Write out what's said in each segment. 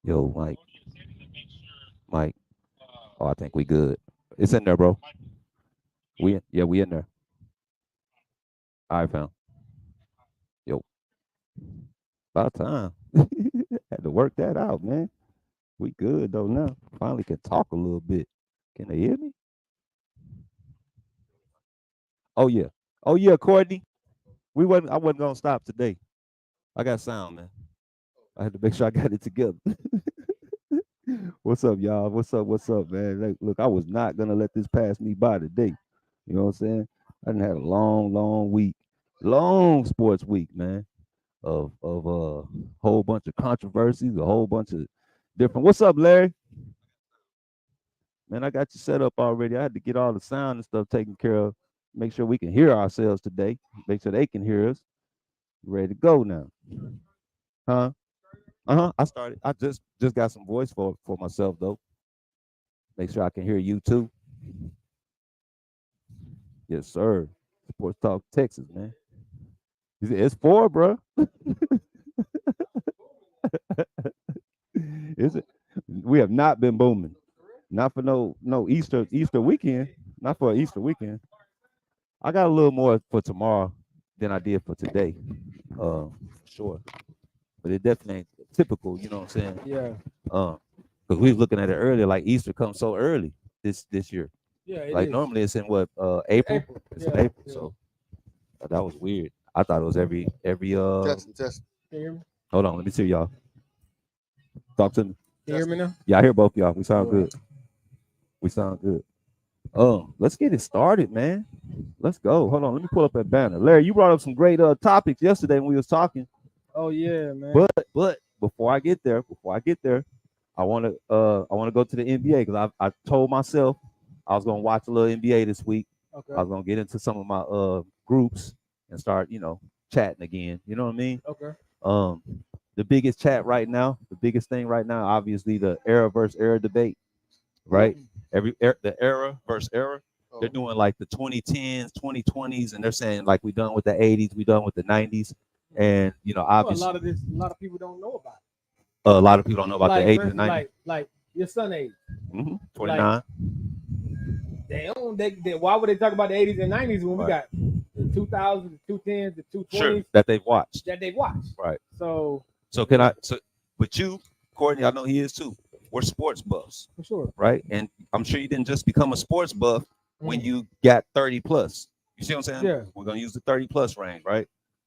Yo, Mike. Mike. Oh, I think we good. It's in there, bro. We in there. All right, fam. Yo, about time. Had to work that out, man. We good though now. Finally can talk a little bit. Can they hear me? Oh yeah. Oh yeah, Courtney. I wasn't gonna stop today. I got sound, man. I had to make sure I got it together. What's up, y'all? What's up, man? Look, I was not gonna let this pass me by today. You know what I'm saying? I done had a long week. Long sports week, man. Of a whole bunch of controversies, a whole bunch of different. What's up, Larry? Man, I got you set up already. I had to get all the sound and stuff taken care of. Make sure we can hear ourselves today. Make sure they can hear us. Ready to go now. Huh? Uh-huh. I started. I just got some voice for myself though. Make sure I can hear you too. Yes, sir. Sports Talk Texas, man. It's four, bro. Is it? We have not been booming. Not for no Easter weekend. Not for Easter weekend. I got a little more for tomorrow than I did for today. Sure. But it definitely ain't typical, you know what I'm saying? Yeah, Because we was looking at it earlier, like Easter comes so early this year. yeah, it Like is. normally it's in what April? April. It's in Yeah, April. yeah. So that was weird. I thought it was every Testing. Can you hear me? hold on, let me see y'all. Talk to me. Can you hear me now? Yeah, I hear both y'all. We sound All right. good. We sound good. Let's get it started, man. Let's go. Hold on, let me pull up that banner. Larry, you brought up some great topics yesterday when we was talking. Oh yeah, man. But before I get there, I wanna go to the NBA because I told myself I was gonna watch a little NBA this week. I Okay. was gonna get into some of my groups and start, chatting again. You know what I mean? Okay. Um the biggest chat right now, the biggest thing right now, obviously the era versus era debate, right? Mm. The era versus era. They're Oh, doing like the 2010s, 2020s, and they're saying like we done with the 80s, we done with the 90s, and Well, obviously a lot of people don't know about a lot of people don't know it. about the Like for 80s and instance, 90s. like your son age. Like 29, they don't. They why would they talk about the 80s and 90s when we right? got the 2000s, the 210s, the Sure, 220s that they've watched, that they watched? right? So So can I? So, but you, Courtney, I know he is too. We're sports buffs, for sure. right? And I'm sure you didn't just become a sports buff when Mhm. you got 30 plus. You see what I'm saying? Yeah. We're gonna use the 30 plus range, right?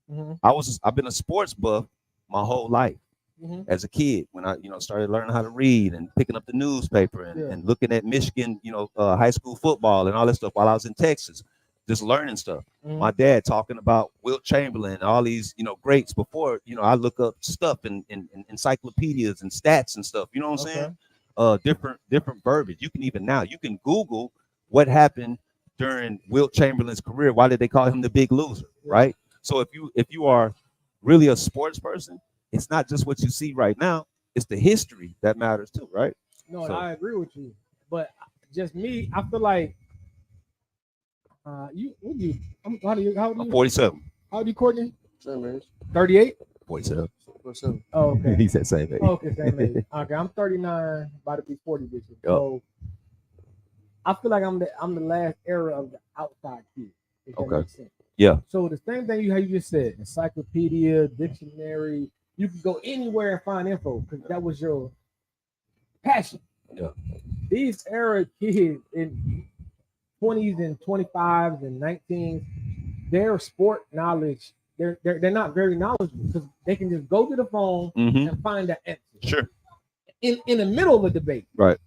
Hmm. I've been a sports buff my whole life Hmm. as a kid when I started learning how to read and picking up the newspaper Yeah. and looking at Michigan high school football and all that stuff while I was in Texas, just learning stuff. Hmm. My dad talking about Wilt Chamberlain and all these greats before I look up stuff in encyclopedias and stats and stuff. You know what I'm saying? Okay. Different verbiage. You can even now you can Google what happened during Wilt Chamberlain's career. Why did they call him the big loser? Yeah. Right. So if you are really a sports person, it's not just what you see right now, it's the history that matters too, right? No, So I agree with you. But just me, I feel like you. What do you? How do you? How old are I'm you? 47. How old are you, Courtney? same age. 38. 47. What's up? Oh, okay. He said same age. Okay, same age. Okay, I'm 39, about to be 40 this year. Yup. So I feel like I'm the last era of the outside kid. If that Okay. makes sense. Yeah. So the same thing how you just said, encyclopedia, dictionary, you can go anywhere and find info because that was your passion. Yeah. These era kids in 20s and 25s and 19s, their sport knowledge, they're not very knowledgeable because they can just go to the phone Mm-hmm. and find the answer. Sure. In the middle of a debate. Right.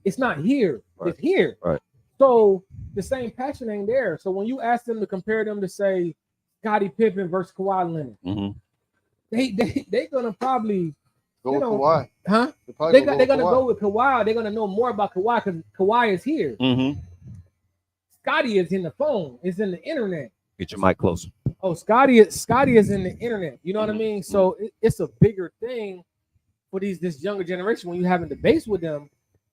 It's not here. Right. It's here. Right. So the same passion ain't there. So when you ask them to compare them to say Scottie Pippen versus Kawhi Leonard, Mm-hmm. they gonna probably Go you with know Kawhi. huh? They probably They're go gonna with go Kawhi. with Kawhi. They're gonna know more about Kawhi because Kawhi is here. Mm-hmm. Scotty is in the phone. It's in the internet. Get your mic closer. Oh, Scotty is in the internet. You know what I Mhm. mean? So it's a bigger thing for this younger generation. When you having debates with them,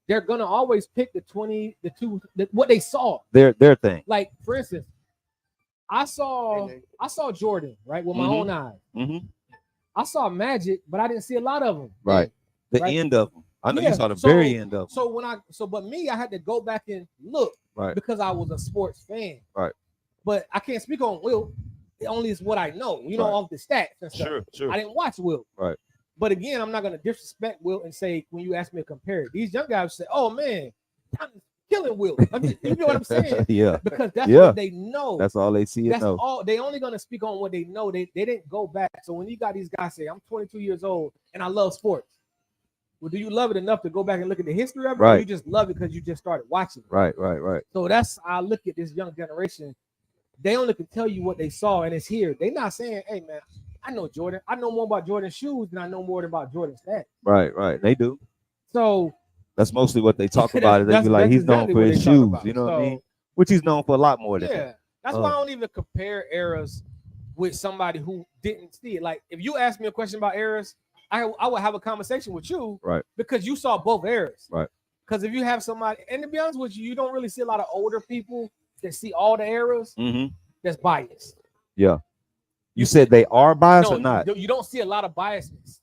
they're gonna always pick the 20, the two, what they saw. Their thing. Like for instance, I saw Jordan right with my Mhm. own eyes. Mm-hmm. I saw Magic, but I didn't see a lot of them. Right. The right? end of them. I know Yeah, you saw the so- very end of them. So but me, I had to go back and look Right. because I was a sports fan. Right. But I can't speak on Wilt. It only is what I know, you know, Right. off the stats and stuff. Sure. I didn't watch Wilt. Right. But again, I'm not going to disrespect Wilt and say, when you ask me to compare it, these young guys say, oh man, I'm killing Wilt. You know what I'm saying? Yeah. Because that's Yeah. what they know. That's all they see and That's know. all. They only going to speak on what they know. They didn't go back. So when you got these guys say, I'm 22 years old and I love sports. Well, do you love it enough to go back and look at the history of it? Right. Or you just love it because you just started watching it? Right. So that's how I look at this young generation. They only can tell you what they saw, and it's here. They're not saying, hey, man, I know Jordan. I know more about Jordan's shoes than I know more about Jordan's stats. Right. They do. So that's mostly what they talk about. They be like, he's known for his shoes. You know what I mean? Which he's known for a lot more than that. Yeah. That's why I don't even compare eras with somebody who didn't see it. Like, if you ask me a question about eras, I would have a conversation with you. Right. Because you saw both eras. Right. Because if you have somebody, and to be honest with you, you don't really see a lot of older people that see all the eras. Mm-hmm. That's biased. Yeah. You said they are biased or not? You don't see a lot of biasness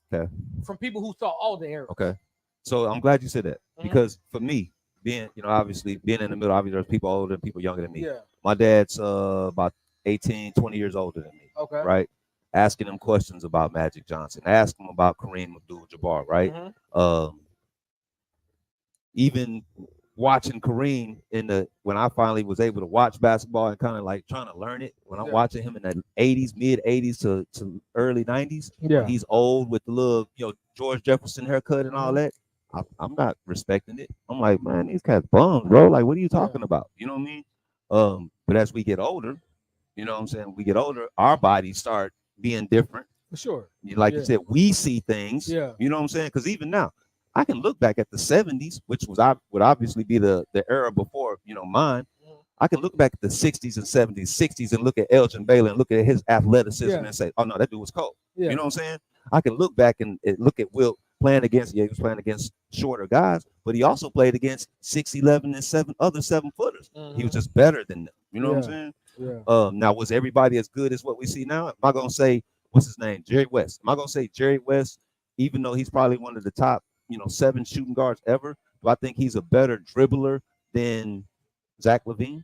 from people who saw all the eras. Okay. So I'm glad you said that because for me, being, obviously being in the middle, obviously there's people older and people younger than me. Yeah. My dad's about 18, 20 years older than me. Okay. Right. Asking him questions about Magic Johnson, ask him about Kareem Abdul-Jabbar, right? Even watching Kareem when I finally was able to watch basketball and kind of like trying to learn it, when I'm watching him in the 80s, mid 80s to early 90s, he's old with the little, George Jefferson haircut and all that. I'm not respecting it. I'm like, man, these cats bums, bro. Like, what are you talking about? You know what I mean? But as we get older, you know what I'm saying? We get older, our bodies start being different. For sure. Like you said, we see things. Yeah. You know what I'm saying? Because even now, I can look back at the 70s, which would obviously be the era before, mine. I can look back at the 60s and 70s, 60s, and look at Elgin Baylor and look at his athleticism and say, oh, no, that dude was cold. You know what I'm saying? I can look back and look at Wilt playing against, he was playing against shorter guys, but he also played against 6'11" and other 7-footers. He was just better than them. You know what I'm saying? Yeah. Now, was everybody as good as what we see now? Am I going to say, what's his name? Jerry West. Am I going to say Jerry West, even though he's probably one of the top, 7 shooting guards ever? Do I think he's a better dribbler than Zach LaVine?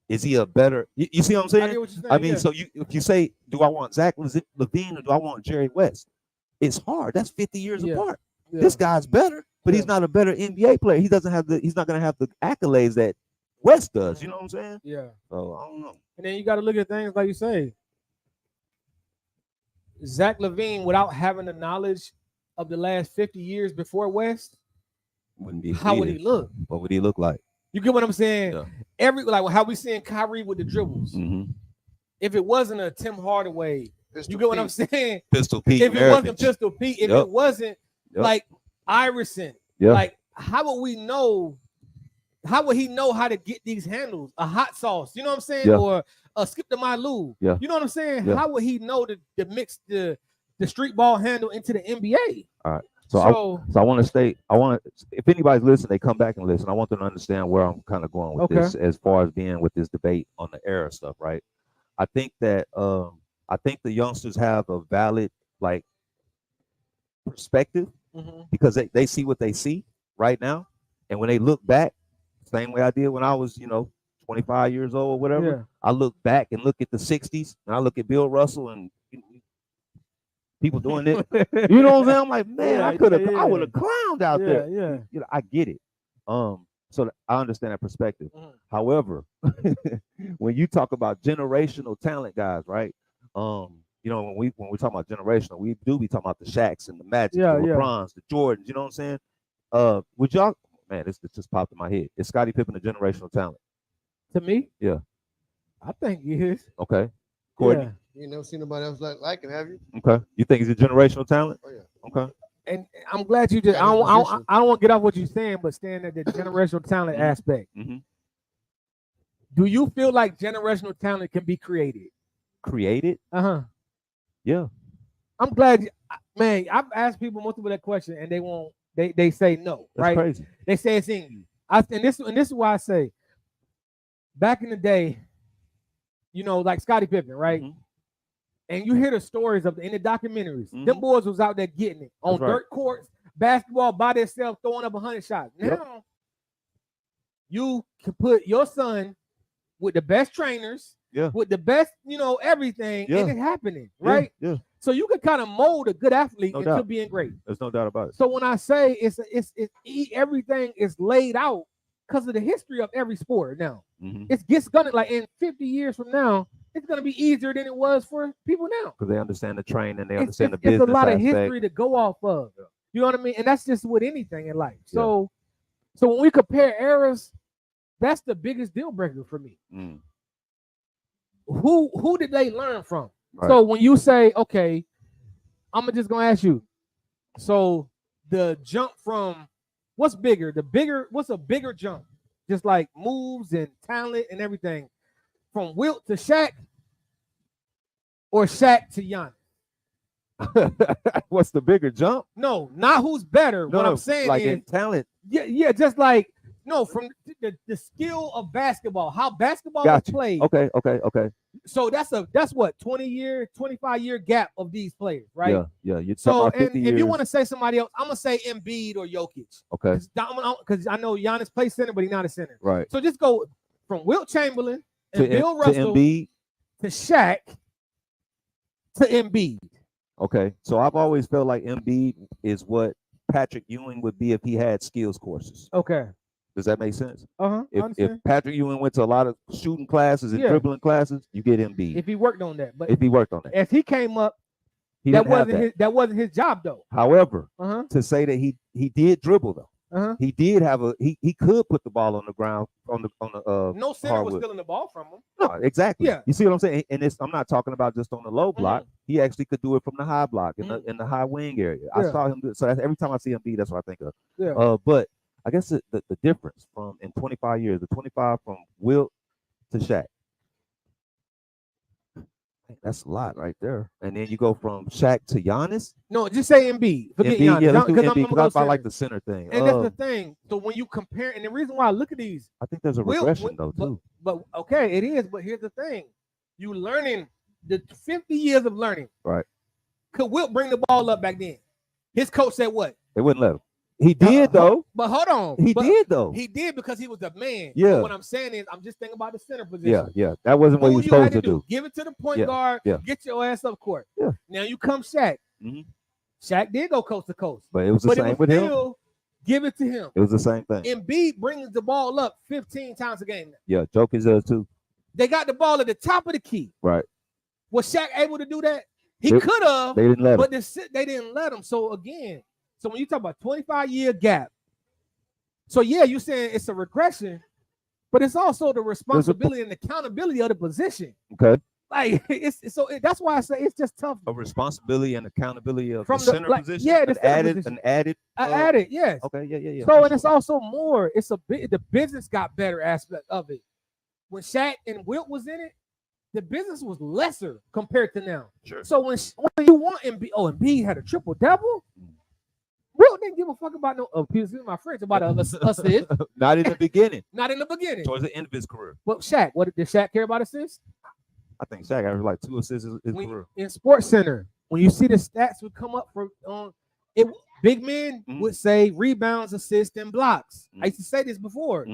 Is he a better? You see what I'm saying? I mean, so if you say, do I want Zach LaVine or do I want Jerry West? It's hard. That's 50 years apart. This guy's better, but he's not a better NBA player. He's not going to have the accolades that West does. You know what I'm saying? Yeah. So I don't know. And then you got to look at things like you say. Zach LaVine, without having the knowledge of the last 50 years before West, how would he look? What would he look like? You get what I'm saying? Yeah. Like how we seeing Kyrie with the dribbles. If it wasn't a Tim Hardaway, you get what I'm saying? Pistol Pete. If it wasn't Pistol Pete, if it wasn't like Iverson, like how would we know? How would he know how to get these handles? A hot sauce, you know what I'm saying? Or a skip to my Lou. You know what I'm saying? How would he know to mix the street ball handle into the NBA? All right. So I want to state, if anybody's listening, they come back and listen. I want them to understand where I'm kind of going with this as far as being with this debate on the era stuff, right? I think that the youngsters have a valid perspective because they see what they see right now. And when they look back, same way I did when I was, 25 years old or whatever, I look back and look at the 60s and I look at Bill Russell and people doing it. You know what I'm saying? I'm like, man, I would have clowned out there. Yeah. I get it. So I understand that perspective. However, when you talk about generational talent, guys, right? When we talk about generational, we do be talking about the Shaqs and the Magic, the LeBrons, the Jordans. You know what I'm saying? Would y'all? Man, this just popped in my head. Is Scottie Pippen a generational talent? To me? Yeah. I think he is. Okay. Courtney? Yeah. You ain't never seen nobody else like him, have you? Okay. You think he's a generational talent? Oh, yeah. Okay. And I'm glad you just, I don't want to get off what you're saying, but staying at the generational talent aspect. Do you feel like generational talent can be created? Created? Yeah. I'm glad, man, I've asked people multiple that question and they won't. They say no, That's right? Crazy. They say it's in you. And this is why I say, back in the day, like Scottie Pippen, right? And you hear the stories in the documentaries. Them boys was out there getting it on dirt courts, basketball by themselves throwing up 100 shots. Now you can put your son with the best trainers, with the best, everything, and it's happening, right? Yeah. So you can kind of mold a good athlete into being great. There's no doubt about it. So when I say it's everything is laid out because of the history of every sport now. It's gonna, like, in 50 years from now, it's gonna be easier than it was for people now. Because they understand the training, they understand the business. It's a lot of aspect. history to go off of. You know what I mean? And that's just with anything in life. So when we compare eras, that's the biggest deal breaker for me. Who did they learn from? Right. So when you say, okay, I'm just gonna ask you. So the jump from what's a bigger jump? Just like moves and talent and everything, from Wilt to Shaq, or Shaq to Giannis? What's the bigger jump? No, not who's better. No, what I'm saying like is in talent. Yeah, just like from the skill of basketball, how basketball is played. Okay. So that's what 25-year gap of these players, right? Yeah. So and if you want to say somebody else, I'm gonna say Embiid or Jokic. Okay. Because I know Giannis plays center, but he's not a center. Right. So just go from Wilt Chamberlain and Bill Russell to Embiid to Shaq to Embiid. Okay. So I've always felt like Embiid is what Patrick Ewing would be if he had skills courses. Okay. Does that make sense? If Patrick Ewing went to a lot of shooting classes and dribbling classes, you get Embiid. If he worked on that, but if he worked on that, as he came up, that wasn't his job though. However, to say that he did dribble though, he did have he could put the ball on the ground on the no center hardwood. was stealing the ball from him. No, exactly. Yeah. You see what I'm saying? And I'm not talking about just on the low block. He actually could do it from the high block in the high wing area. I saw him do it. So every time I see Embiid, that's what I think of. Yeah. But I guess the difference from in 25 years, the 25 from Wilt to Shaq. That's a lot right there. And then you go from Shaq to Giannis. No, just say Embiid. Forget Giannis. Yeah, let's do Embiid because I like the center thing. And that's the thing. So when you compare, and the reason why I look at these, I think there's a regression though too. But okay, it is. But here's the thing: you learning the 50 years of learning. Right. Could Wilt bring the ball up back then? His coach said what? They wouldn't let him. He did though. But hold on. He did though. He did because he was the man. Yeah. But what I'm saying is, I'm just thinking about the center position. Yeah. That wasn't what he was supposed to do. Give it to the point guard. Yeah. Get your ass up court. Yeah. Now you come Shaq. Shaq did go coast to coast. But it was the same with him. Give it to him. It was the same thing. Embiid brings the ball up 15 times a game now. Yeah, Jokic does too. They got the ball at the top of the key. Right. Was Shaq able to do that? He could have. They didn't let him. But they didn't let him. So again, when you talk about 25-year gap, so yeah, you're saying it's a regression, but it's also the responsibility and accountability of the position. Okay. Like that's why I say it's just tough. A responsibility and accountability of from the center position. Yeah, an added. Yes. Okay. Yeah. So and it's also more. It's the business got better aspect of it. When Shaq and Wilt was in it, the business was lesser compared to now. Sure. So when you want Embiid had a triple double. Wilt didn't give a fuck about my friends about assist. Not in the beginning. Not in the beginning. Towards the end of his career. But Shaq, did Shaq care about assists? I think Shaq averaged like 2 assists in his career. In Sports Center, when you see the stats would come up for big men would say rebounds, assists, and blocks. I used to say this before.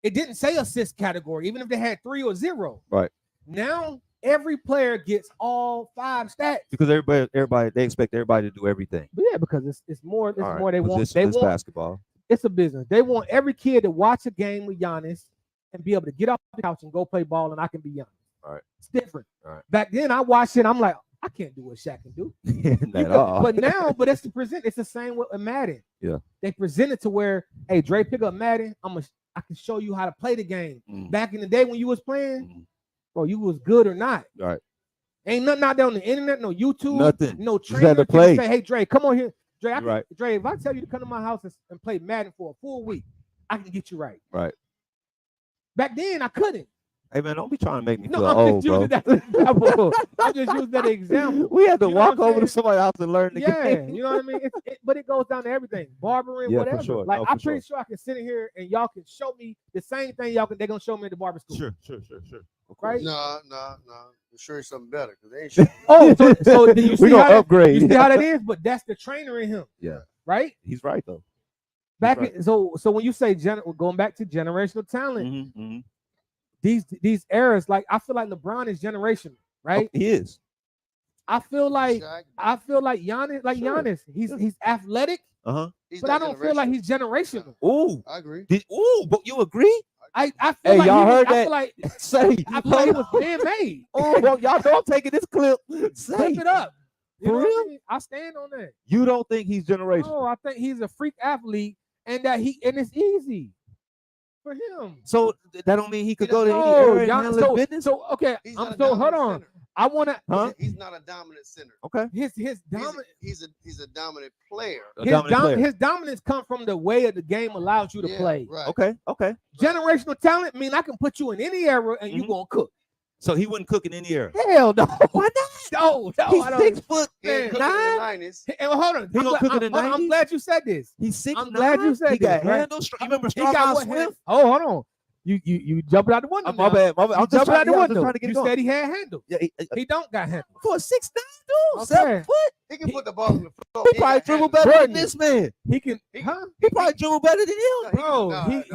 It didn't say assist category, even if they had 3 or 0. Right. Now every player gets all 5 stats because everybody they expect everybody to do everything. But yeah, because it's more. It's more they want. They want basketball. It's a business. They want every kid to watch a game with Giannis and be able to get off the couch and go play ball, and I can be Giannis. All right. It's different. All right. Back then, I watched it. I'm like, I can't do what Shaq can do. At all. But now, it's to present. It's the same with Madden. Yeah. They present it to where, hey, Dre, pick up Madden. I can show you how to play the game. Back in the day when you was playing. Bro, you was good or not. All right. Ain't nothing out there on the internet, no YouTube, nothing. No trainer. You got to play. Say, hey, Dre, come on here. Dre, right. Dre, if I tell you to come to my house and play Madden for a full week, I can get you right. Right. Back then, I couldn't. Hey, man, don't be trying to make me feel I'm old, just bro. using that example. I'm just using that example. We had to walk over to somebody's house and learn the game. You know what I mean? But it goes down to everything. Barbering, whatever. For sure. Like, I'm pretty sure I can sit in here and y'all can show me the same thing they're going to show me at the barber school. Sure. Right? No. I'm sure it's something better because they ain't sure. So do you see how upgrade. You see how that is? But that's the trainer in him. Yeah. right? He's right though. So when you say going back to generational talent, Mm-hmm. these eras, like I feel like LeBron is generational, right? He is. I feel like Shaq, Giannis, Sure. Giannis, he's athletic, he's but not I don't feel like he's generational. Ooh. I agree. But you agree? I feel Hey, like y'all he was, heard I that? feel like Say. I feel like it was man-made. Oh, well, y'all know I'm taking this clip. Flip Say. it up. You For know what I real? mean? I stand on that. You don't think he's generational? No, I think he's a freak athlete, and it's easy for him. So that don't mean he could go to any No, area and handle his business? so okay. He's not a Hold dominant on. center. I want to. Huh? He's not a dominant center. Okay. His dominant. He's a dominant player. A dominant player. His dominance comes from the way of the game allows you to play. Right. Okay. Generational talent mean I can put you in any era and you gonna cook. So he wouldn't cook in any era. Hell no. Why not? No, He's I don't. 6 foot He ain't cooking in the 90s. And hold on. He gonna cook in the I'm 90s? glad you said this. He's 6'9". I'm glad you said he got this, right? handles. You remember He got Strong what? Swift? Oh, hold on. You jumped out the window. My bad. You I'm just jumped out trying, the yeah, I'm just window. trying to get You it going. said he had handles. Yeah, He don't got handles. for a 6'9" dude, Okay. 7 foot. He can put the ball on the floor. He probably dribble better than this man. He can. He- Huh? He probably dribble better than him. Bro,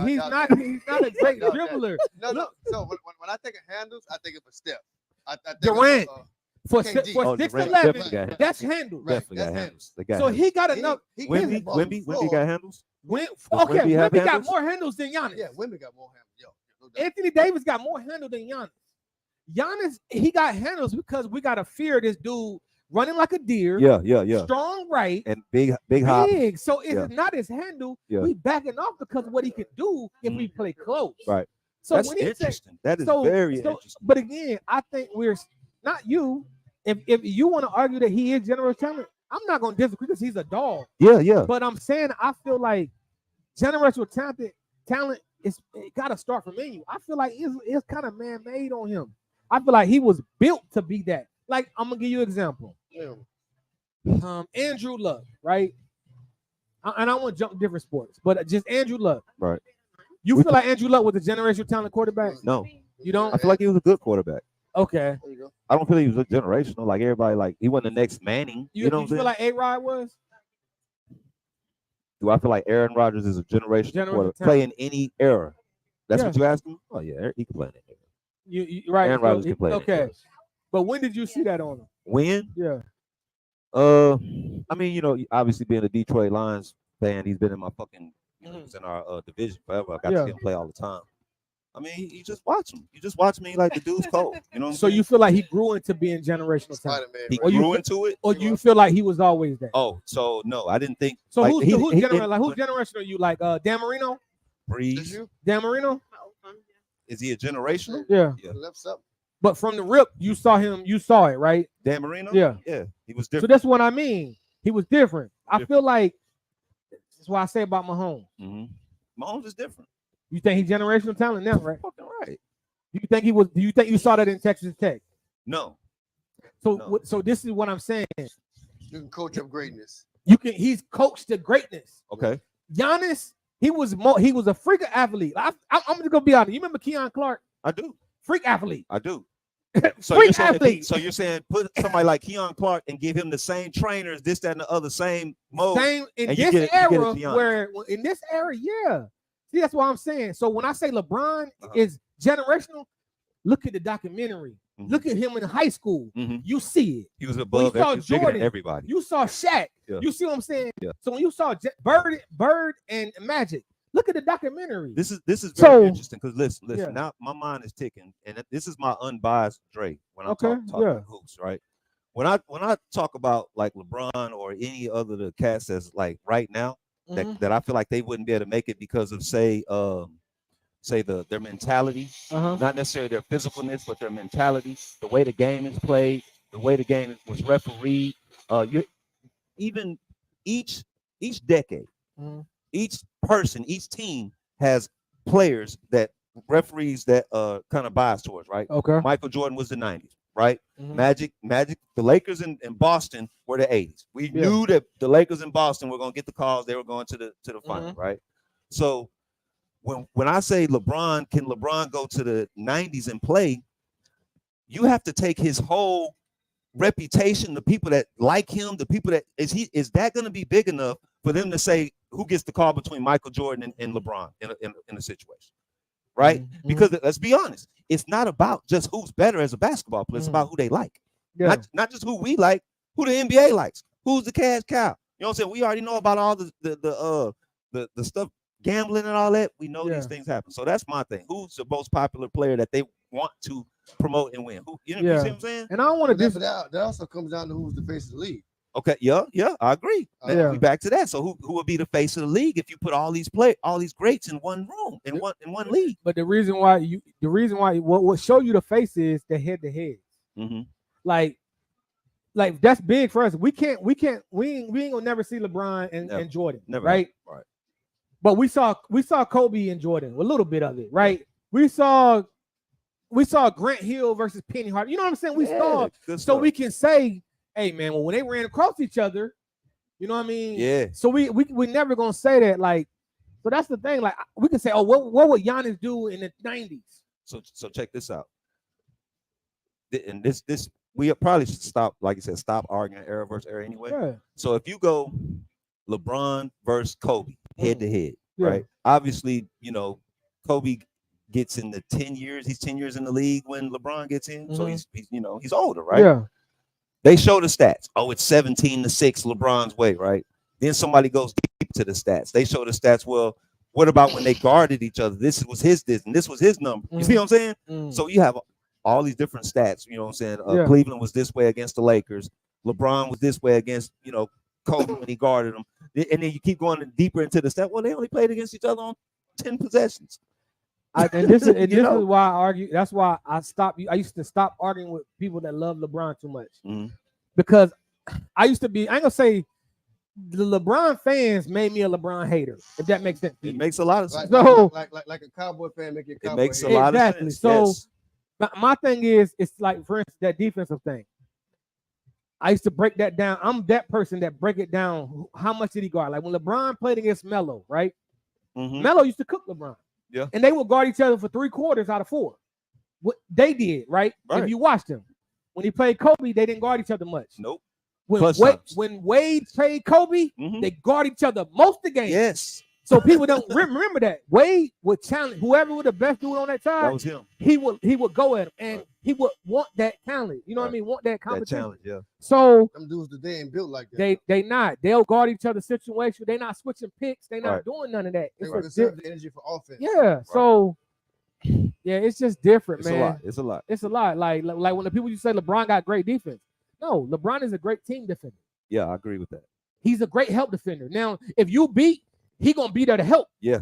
he's not a great No, dribbler. No. So when I think of handles, I think of a step. I think Durant. Of, For KD. 6'11", Durant definitely got handles. that's handles. Right. Definitely got that's handles. They got So handles. he got enough. He Wemby can ball on the floor. got handles. Okay, Wemby have Wemby got handles? more handles than Giannis. Yeah, women got more handles. Yo, no doubt. Anthony Davis got more handle than Giannis. Giannis, he got handles because we got to fear this dude running like a deer. Yeah. Strong right. And big hop. Big. So it's Yeah. not his handle. Yeah. We backing off because of what he can do if we play close. Right. So That's when he say, interesting. That is so- very so- interesting. but again, I think we're not you. If you want to argue that he is generational talent, I'm not going to disagree because he's a dog. Yeah. But I'm saying I feel like generational talent is got to start from you. I feel like it's kind of man-made on him. I feel like he was built to be that. Like I'm gonna give you an example. Yeah. Andrew Luck, right? And I want to jump to different sports, but just Andrew Luck. Right. You feel like Andrew Luck was a generational talent quarterback? No. You don't? I feel like he was a good quarterback. Okay. There you go. I don't feel he was generational. Like everybody, like he wasn't the next Manning. You know what I'm feel saying? like A-Rod was? Do I feel like Aaron Rodgers is a generational Generational quarterback? talent. Play in any era. That's Yeah. what you asking? Oh yeah, he can play in any era. You right? Aaron Rodgers can play. in any Okay. era. But when did you see that on him? When? Yeah. I mean, obviously being a Detroit Lions fan, he's been in my fucking, he's in our division forever. I got to see him play all the time. I mean, you just watch him. You just watch me like the dude's cold. You know what I'm So saying? you feel like he grew into being generational talent, Spider-Man. He right? you grew fe- into it. or you feel like he was always that? Oh, so no, I didn't think. So like, who's he- he- generational? Like who's generational? Are you like Dan Marino? Is Breeze? you? Dan Marino? Is he a generational? Yeah. Yeah. Left something. But from the rip, you saw him. You saw it, right? Dan Marino? Yeah. Yeah, he was So different. that's what I mean. He was different. I Different. feel like that's why I say about Mahomes. Mahomes is different. You think he's generational talent now, right? Fucking right. Do you think he was? Do you think you saw that in Texas Tech? No. So, No. so this is what I'm saying. You can coach up greatness. He's coached to greatness. Okay. Giannis, he was a freak athlete. I'm just gonna be honest. You remember Keon Clark? I do. Freak athlete. I do. Freak athlete. So you're saying put somebody like Keon Clark and give him the same trainers, this, that, and the other, same mode. Same in and you this get it- you get it era Giannis. where in this era, yeah. See, that's what I'm saying. So when I say LeBron Uh-huh. is generational, look at the documentary. Mhm. Look at him in high school. Mhm. You see it. He was When above you saw he was bigger Jordan, than everybody. You saw Shaq. Yeah. You see what I'm saying? Yeah. So when you saw Bird and Magic, look at the documentary. This is very So- interesting because listen, Yeah. now my mind is ticking, and this is my unbiased Dre when I'm Okay, talking yeah. hoops, right? When I talk about like LeBron or any other of the cats that's like right now Mhm. that I feel like they wouldn't be able to make it because of say their mentality, Uh-huh. not necessarily their physicalness, but their mentality, the way the game is played, the way the game was refereed. Even each decade, Mhm. each person, each team has players that referees that kind of bias towards, right? Okay. Michael Jordan was the 90s, right? Mhm. Magic, the Lakers in Boston were the 80s. We Yeah. knew that the Lakers in Boston were going to get the calls. They were going to the final, Mm-hmm. right? So when I say LeBron, can LeBron go to the 90s and play? You have to take his whole reputation, the people that like him, the people that is that going to be big enough for them to say who gets the call between Michael Jordan and LeBron in a situation, right? Mm-hmm. Because let's be honest, it's not about just who's better as a basketball player. It's about who they like. Yeah. Not just who we like, who the NBA likes, who's the cash cow. You know what I'm saying? We already know about all the stuff, gambling and all that. We know these things happen. So that's my thing. Who's the most popular player that they want to promote and win? Who, you know what I'm saying? And I don't want to that also comes down to who's the face of the league. Okay, yeah, I agree. We back to that. So who would be the face of the league if you put all these greats in one room, in one league? But the reason why what show you the face is the head to head. Mm-hmm. Like that's big for us. We ain't gonna never see LeBron and Jordan, never, right? Right. But we saw Kobe and Jordan, a little bit of it, right? We saw Grant Hill versus Penny Hardaway. You know what I'm saying? We saw, so we can say, hey man, well, when they ran across each other, you know what I mean? Yeah. So we never gonna say that, like, so that's the thing. Like, we can say, oh, what would Giannis do in the 90s? So check this out. And this we probably should stop, like you said, stop arguing era versus era anyway. Yeah. So if you go LeBron versus Kobe head to head, right? Obviously, you know, Kobe gets in the 10 years. He's 10 years in the league when LeBron gets in. So he's he's older, right? Yeah. They show the stats. Oh, it's 17-6 LeBron's way, right? Then somebody goes deep to the stats. They show the stats. Well, what about when they guarded each other? This was his and this was his number. You see what I'm saying? So you have all these different stats. You know what I'm saying? Cleveland was this way against the Lakers. LeBron was this way against, you know, Kobe when he guarded them. And then you keep going deeper into the stat. Well, they only played against each other on 10 possessions. This is why I argue. That's why I stopped. I used to stop arguing with people that love LeBron too much, because I used to be. I ain't gonna say the LeBron fans made me a LeBron hater. If that makes sense. It makes a lot of sense. Like a Cowboy fan make you a Cowboy. It makes a lot of sense. So my thing is, it's like, for instance, that defensive thing. I used to break that down. I'm that person that break it down. How much did he guard? Like when LeBron played against Melo, right? Melo used to cook LeBron. Yeah. And they would guard each other for 3 quarters out of 4. What they did, right? If you watched them. When he played Kobe, they didn't guard each other much. Nope. When Wade played Kobe, they guard each other most of the game. Yes. So people don't remember that. Wade would challenge whoever was the best dude on that side. That was him. He would go at him, and he would want that talent. You know what I mean? Want that competition. That challenge, yeah. So them dudes today ain't built like that. They not. They'll guard each other's situation. They not switching picks. They not doing none of that. They reserve the energy for offense. Yeah. Right. So yeah, it's just different, man. It's a lot. It's a lot. Like when the people you say LeBron got great defense. No, LeBron is a great team defender. Yeah, I agree with that. He's a great help defender. Now, if you beat, he gonna be there to help. Yeah.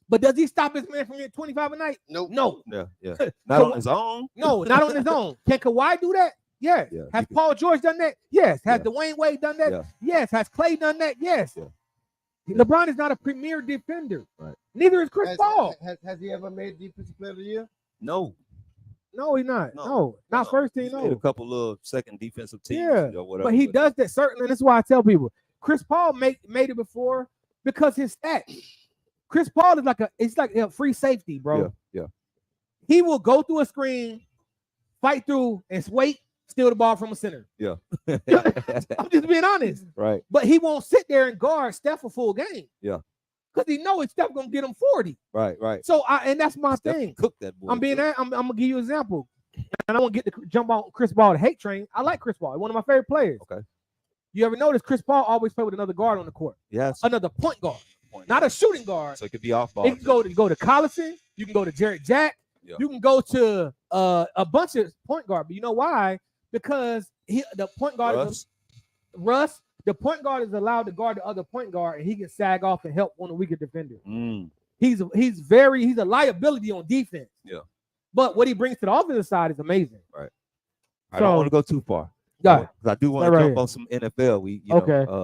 But does he stop his man from getting 25 a night? Nope. No. Yeah. Not on his own. No, not on his own. Can Kawhi do that? Yeah. Has Paul George done that? Yes. Has Dwayne Wade done that? Yeah. Yes. Has Clay done that? Yes. Yeah. LeBron is not a premier defender. Right. Neither is Chris Paul. Has he ever made Defensive Player of the Year? No. No, he's not. No. Not first team. No. Made a couple of second defensive teams. Yeah. Or whatever, but he does that certainly. And that's why I tell people Chris Paul made it before because his stats. Chris Paul is like a free safety, bro. Yeah. He will go through a screen, fight through, and wait, steal the ball from a center. Yeah. I'm just being honest. Right. But he won't sit there and guard Steph a full game. Yeah. Because he knows Steph gonna get him 40. Right. So and that's my Steph thing. Cook that boy. I'm gonna give you an example. And I won't get to jump on Chris Paul the hate train. I like Chris Paul. He's one of my favorite players. Okay. You ever notice Chris Paul always play with another guard on the court? Yes. Another point guard. Not a shooting guard. So it could be off ball. You can go to Collison. You can go to Jarrett Jack. Yeah. You can go to a bunch of point guard. But you know why? Because the point guard Russ. The point guard is allowed to guard the other point guard, and he can sag off and help on a weaker defender. He's a liability on defense. Yeah. But what he brings to the offensive side is amazing. Right. I don't want to go too far. Yeah. I do want to jump on some NFL.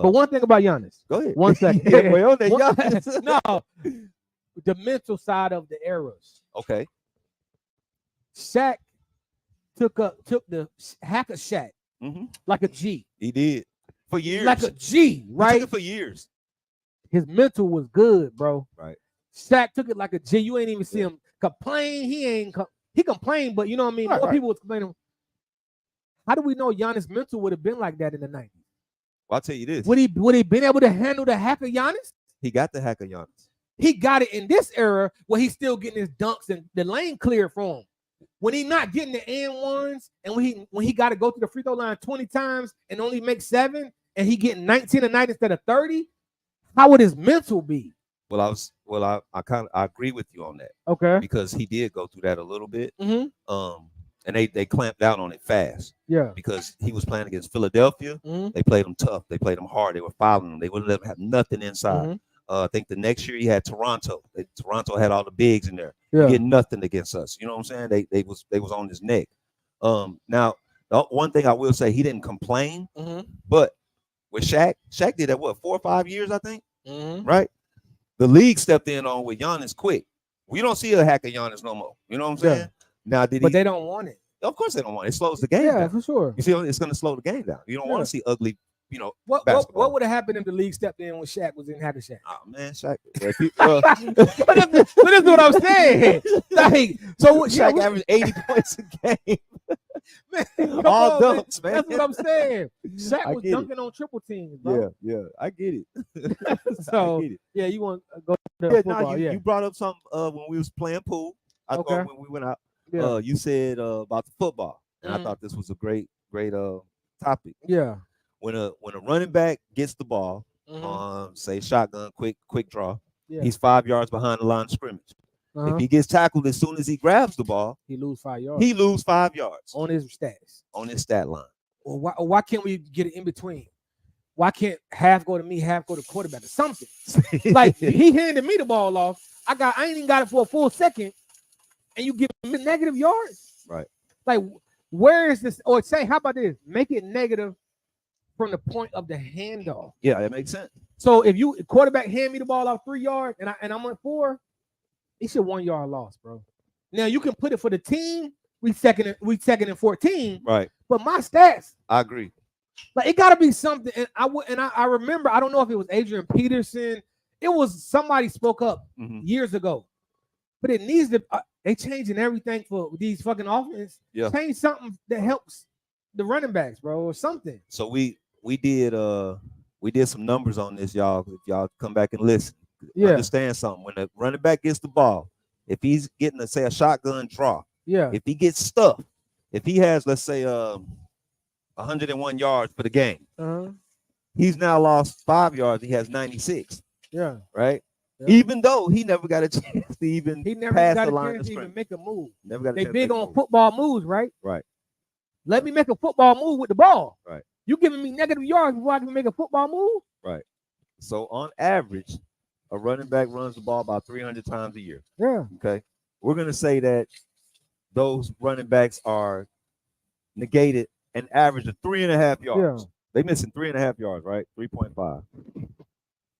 But one thing about Giannis. Go ahead. 1 second. Giannis. No. The mental side of the eras. Okay. Shaq took the hack of Shaq like a G. He did for years. Like a G, right? He took it for years. His mental was good, bro. Right. Shaq took it like a G. You ain't even see him complain. He complained, but you know what I mean? More people was complaining. How do we know Giannis' mental would have been like that in the 90s? Well, I'll tell you this. Would he been able to handle the hack of Giannis? He got the hack of Giannis. He got it in this era where he's still getting his dunks and the lane cleared for him. When he's not getting the and ones, and when he got to go to the free throw line 20 times and only make 7, and he getting 19 a night instead of 30, how would his mental be? Well, I agree with you on that. Okay. Because he did go through that a little bit. Mm-hmm. And they clamped down on it fast. Yeah. Because he was playing against Philadelphia. Mm-hmm. They played him tough. They played him hard. They were fouling him. They wouldn't let him have nothing inside. Mm-hmm. I think the next year he had Toronto. Toronto had all the bigs in there. Yeah. He had nothing against us. You know what I'm saying? They was on his neck. Now, the one thing I will say, he didn't complain. Mm-hmm. But with Shaq did that, 4 or 5 years, I think? Mm-hmm. Right? The league stepped in on with Giannis quick. We don't see a hack of Giannis no more. You know what I'm saying? Yeah. Now, but they don't want it. Of course they don't want it. It slows the game down. down. For sure. You see, it's going to slow the game down. You don't want to see ugly, basketball. What would have happened if the league stepped in when Shaq was in Hacker Shaq? Oh, man, Shaq. But that's what I'm saying. Like, so Shaq averaged 80 points a game. Man, all dunks, man. That's what I'm saying. Shaq was dunking on triple teams, bro. Yeah, I get it. So, I get it. Yeah, you want to go to football. You brought up something when we was playing pool. I thought when we went out, you said about the football. And I thought this was a great topic. Yeah. When a running back gets the ball, say shotgun, quick draw, he's 5 yards behind the line of scrimmage. If he gets tackled as soon as he grabs the ball, he lose 5 yards. He lose 5 yards on his stats, on his stat line. Well, why can't we get it in between? Why can't half go to me, half go to quarterback or something? Like he handed me the ball off. I ain't even got it for a full second, and you give me negative yards. Right. Like where is this? Or say, how about this? Make it negative from the point of the handoff. Yeah, that makes sense. So if you quarterback hand me the ball off 3 yards and I'm at 4, it's a 1 yard loss, bro. Now you can put it for the team. We second and 14. Right. But my stats. I agree. Like it gotta be something. And I remember, I don't know if it was Adrian Peterson. It was somebody spoke up years ago. But it needs to they changing everything for these fucking offense. Yeah. Change something that helps the running backs, bro, or something. So we did some numbers on this, y'all. If y'all come back and listen. Understand something. When the running back gets the ball, if he's getting a shotgun draw, if he gets stuffed, if he has, let's say 101 yards for the game, he's now lost 5 yards. He has 96. Yeah. Right. Yeah. Even though he never got a chance to even pass the line to even make a move. Never got. They big on football moves, right? Right. Let me make a football move with the ball. Right. You giving me negative yards before I can make a football move? Right. So on average, a running back runs the ball about 300 times a year. Yeah. Okay. We're going to say that those running backs are negated an average of 3.5 yards. Yeah. They missing 3.5 yards, right? 3.5.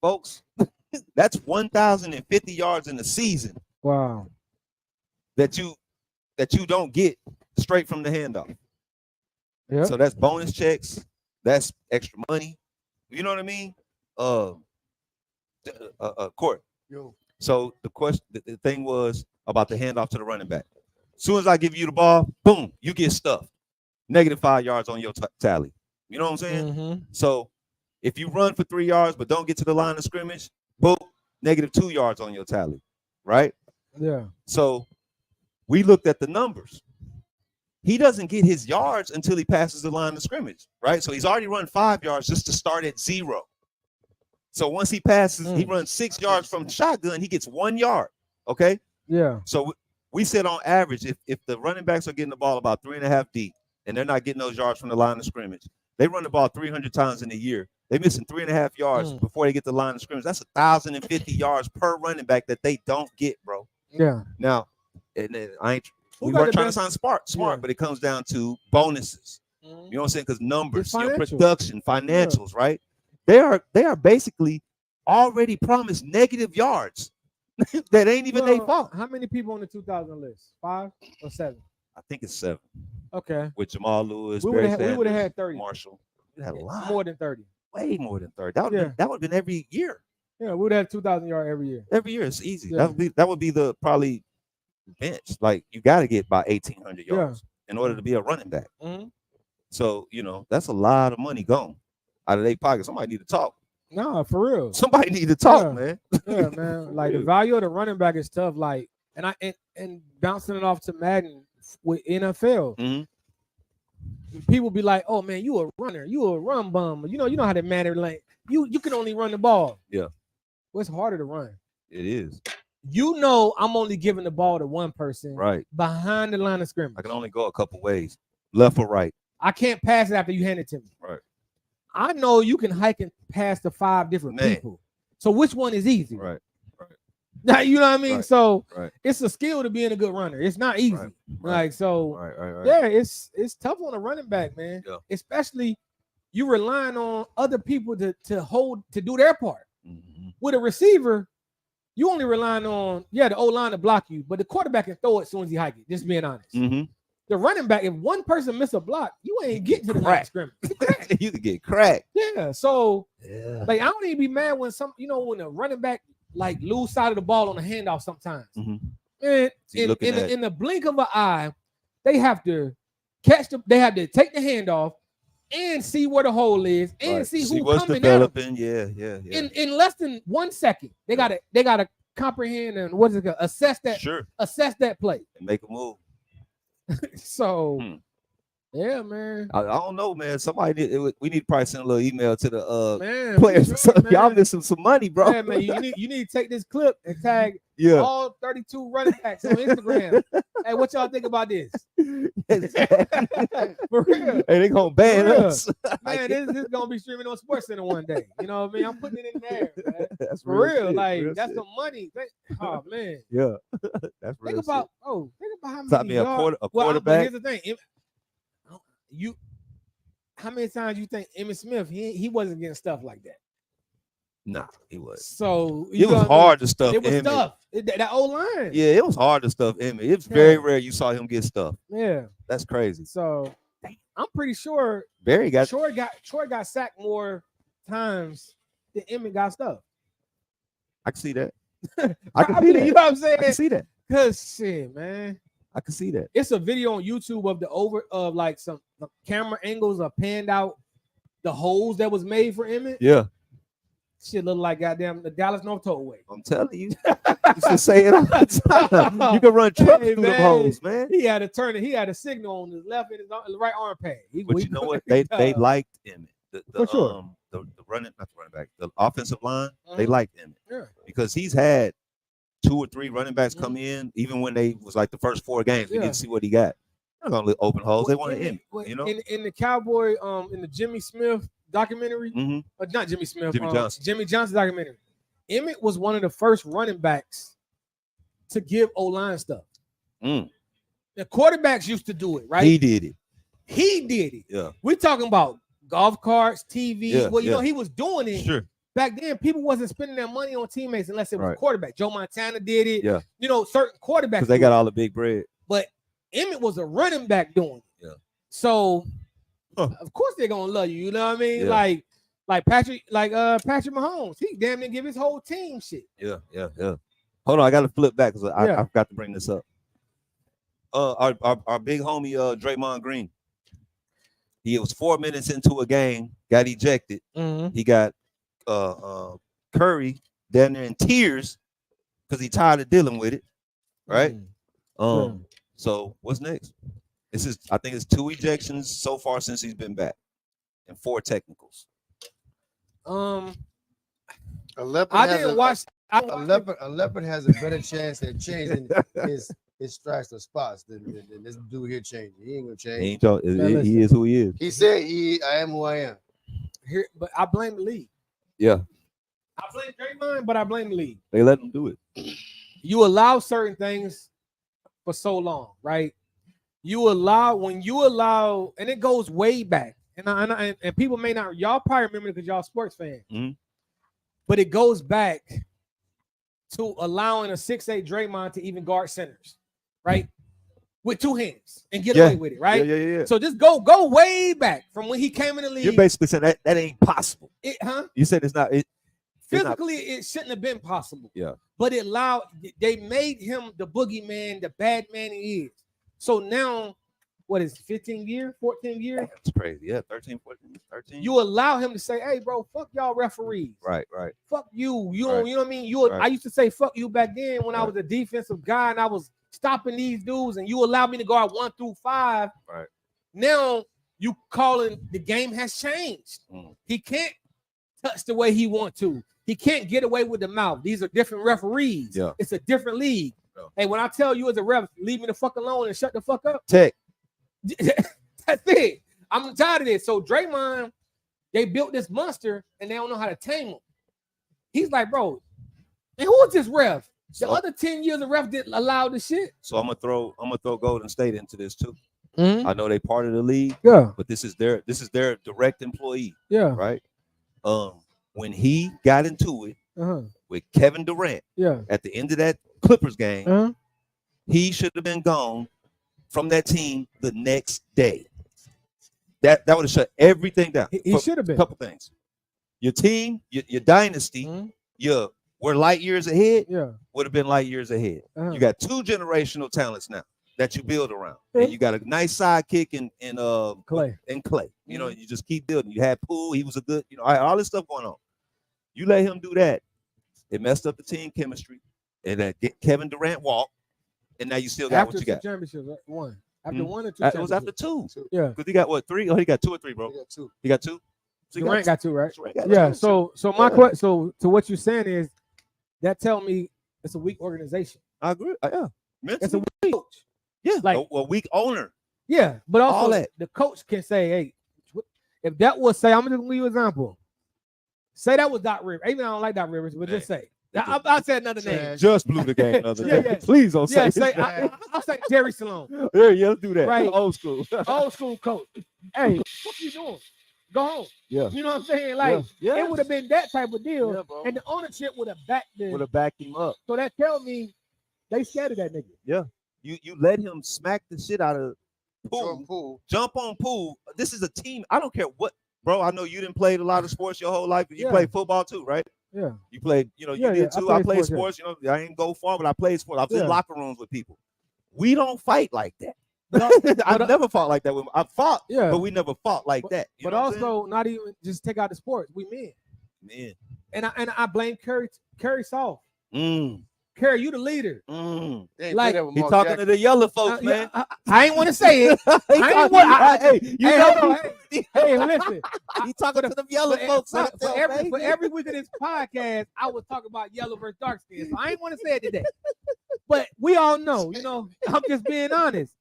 Folks, that's 1,050 yards in the season. Wow. That you don't get straight from the handoff. Yeah. So that's bonus checks. That's extra money. You know what I mean? Court. Yo. So the thing was about the handoff to the running back. As soon as I give you the ball, boom, you get stuffed. -5 yards on your tally. You know what I'm saying? So if you run for 3 yards but don't get to the line of scrimmage, boom, -2 yards on your tally, right? Yeah. So we looked at the numbers. He doesn't get his yards until he passes the line of scrimmage, right? So he's already run 5 yards just to start at 0. So once he passes, he runs 6 yards from shotgun, he gets 1 yard. Okay. Yeah. So we said on average, if the running backs are getting the ball about 3.5 deep and they're not getting those yards from the line of scrimmage, they run the ball 300 times in a year. They're missing 3.5 yards before they get the line of scrimmage. That's 1,050 yards per running back that they don't get, bro. Yeah. Now, and we weren't trying to sound smart, but it comes down to bonuses. You know what I'm saying? Because numbers, production, financials, right? They are basically already promised negative yards that ain't even their fault. How many people on the 2,000 list? 5 or 7? I think it's 7. Okay. With Jamal Lewis, we would have had 30. Marshall. We had a lot. More than 30. Way more than 30. That would have been every year. Yeah, we would have 2,000 yards every year. Every year, it's easy. Yeah. That would be the probably bench. Like you got to get by 1,800 yards in order to be a running back. So that's a lot of money gone. out of their pocket. Somebody need to talk. No, for real. Somebody need to talk, Yeah. man. Yeah, man. Like the value of the running back is tough. Like, and bouncing it off to Madden with NFL. Mm-hmm. People be like, "Oh man, you a runner, you a run bum." You know how that matter. Like, you can only run the ball. Yeah. Well, it's harder to run. It is. You know, I'm only giving the ball to one person. Right. Behind the line of scrimmage. I can only go a couple ways, left or right. I can't pass it after you hand it to me. Right. I know you can hike and pass to 5 different people. So which one is easy? Right. Now, you know what I mean? Right. So it's a skill to being a good runner. It's not easy. Right. Like, so yeah, it's tough on a running back, man. Yeah. Especially you relying on other people to do their part. Mm-hmm. With a receiver, you only relying on the O-line to block you, but the quarterback can throw it as soon as he hike it. Just being honest. Mm-hmm. The running back, if one person miss a block, you ain't getting to the line of scrimmage. You can get cracked. Yeah. So like I don't even be mad when when a running back like lose side of the ball on a handoff sometimes. Mm-hmm. And in the blink of an eye, they have to they have to take the handoff and see where the hole is and see who what's coming developing. Yeah. In less than 1 second, they gotta comprehend and assess that play and make a move. So yeah, man. I don't know, man. We need to probably send a little email to the players. Sure, y'all missing some money, bro. Yeah, man. You need to take this clip and tag all 32 running backs on Instagram. Hey, what y'all think about this? For real. Hey, they gonna ban us. Man, this is gonna be streaming on SportsCenter one day. You know what I mean? I'm putting it in there, man. That's for real. Shit, like real that's shit. some money. Think Yeah. That's real. Think about how many a quarterback. Here's the thing. How many times you think Emmitt Smith he wasn't getting stuff like that? Nah, he was. So it was hard to stuff. It was Emmitt. tough. That old line. Yeah, it was hard to stuff Emmitt. It's very rare you saw him get stuff. Yeah, that's crazy. So I'm pretty sure Barry got Troy got sacked more times than Emmitt got stuff. I can see that. I can see that. You know what I'm saying? I can see that. Cause shit, man. I can see that. It's a video on YouTube of like some camera angles are panned out the holes that was made for Emmitt. Yeah. Shit look like goddamn the Dallas North Tollway. I'm telling you. You should say it all the time. You can run trucks through the holes, man. He had to turn it. He had a signal on his left and his right arm pad. But you know what? They liked Emmitt. For sure. The running back, the offensive line, they liked Emmitt because he's had 2 or 3 running backs come in, even when they was like the first 4 games. We didn't see what he got. They're not gonna open holes. They wanted Emmitt. You know, in the Cowboy, in the Jimmy Smith documentary, not Jimmy Smith, Jimmy Johnson documentary. Emmitt was one of the first running backs to give O-line stuff. The quarterbacks used to do it, right? He did it. Yeah. We're talking about golf carts, TV. Well, you know, he was doing it. Sure. Back then, people wasn't spending their money on teammates unless it was a quarterback. Joe Montana did it. Yeah. You know, certain quarterbacks. Because they got all the big bread. But Emmitt was a running back doing it. Yeah. So, of course, they're going to love you. You know what I mean? Yeah. Like Patrick Mahomes. He damn near give his whole team shit. Yeah. Hold on, I got to flip back because I forgot to bring this up. Our big homie, Draymond Green. He was 4 minutes into a game, got ejected. He got Curry down there in tears because he tired of dealing with it, right? So what's next? I think it's 2 ejections so far since he's been back, and 4 technicals. A leopard has a better chance at changing his stripes or spots than this dude here changing. He ain't gonna change. He is who he is. He said, "I am who I am." Here, but I blame the league. Yeah. I blame Draymond, but I blame the league. They let him do it. You allow certain things for so long, right? When you allow, and it goes way back. And people may not, y'all probably remember it because y'all sports fans. But it goes back to allowing a 6'8" Draymond to even guard centers, right? With 2 hands and get away with it, right? Yeah. So just go way back from when he came in the league. You're basically saying that ain't possible. You said it's not. Physically, it shouldn't have been possible. Yeah. But they made him the boogeyman, the bad man he is. So now what is 15 years, 14 years? That's crazy. Yeah, 13, 14, 13. You allow him to say, "Hey, bro, fuck y'all referees. Right. Fuck you. You Right. don't, you know what I mean? You. Right. I used to say fuck you back then when I Right. was a defensive guy and I was stopping these dudes, and you allowed me to go out 1 through 5. Right. Now you calling the game has changed. He can't touch the way he want to. He can't get away with the mouth. These are different referees. Yeah. It's a different league. Yeah. Hey, when I tell you as a ref, leave me the fuck alone and shut the fuck up. Tech. That's it. I'm tired of this. So Draymond, they built this monster and they don't know how to tame him. He's like, bro, and who is this ref? The other 10 years of ref didn't allow this shit. So I'm gonna throw Golden State into this too. Mm-hmm. I know they part of the league, Yeah, but this is their direct employee, yeah, right? When he got into it with Kevin Durant yeah. at the end of that Clippers game, Uh-huh. he should have been gone from that team the next day. That would have shut everything down. He should have been. A couple things. Your team, your dynasty, we're light years ahead. Yeah, Would have been light years ahead. You got 2 generational talents now that you build around, and you got a nice sidekick in Clay. You know, you just keep building. You had Poole, he was a good, all this stuff going on. You let him do that, it messed up the team chemistry, and that Kevin Durant walked, and now you still got After what you got. Championships, right? One. After 1 or 2 It was after championships. 2. Yeah. Because he got what, 3? Oh, he got 2 or 3, bro. He got 2. He got 2. So he Durant got 2, right? Durant got Yeah. 2. So my question. So to what you're saying is that tell me it's a weak organization. I agree. Yeah. It's a weak coach. Yeah. Like a weak owner. Yeah, but also All that. the coach can say, "Hey, if that was say, I'm gonna give you an example. Say that was Doc Rivers. Even I don't like Doc Rivers, but just say I'll say another name. Just blew the game another Yeah, day. yeah. Please don't Yeah, say say I'll say Jerry Sloan, yeah, let's do that. Right. Old school. old school coach. Hey, what you doing? Go home. Yeah. You know what I'm saying? Like Yeah. it would have been that type of deal, Yeah, bro. and the ownership would have backed the. Would have backed him up. So that tell me they scared of that nigga. You let him smack the shit out of Poole. Jump on Poole. This is a team. I don't care what, bro. I know you didn't play a lot of sports your whole life, but you Yeah. played football too, right? Yeah. You played, you Yeah, did too. I played sports, sports. I ain't go far, but I played sports. I was Yeah. in locker rooms with people. We don't fight like that. But I've never fought like that. I fought, Yeah. but we never fought like that. You But know what I'm also not even just take out the sports. We men. saying? And I blame Curry soft. Man. Curry, you the leader. They ain't Like, play that with He Mark talking Jackson. to the yellow folks, man. I ain't want to say it. He I ain't talking- want- I- hey, you Hey, know hold on. Hey, listen. he talking to them yellow folks For, out there, for baby. every week of this podcast, I was talking about yellow versus dark skin. So I ain't want to say it today. But we all know, I'm just being honest.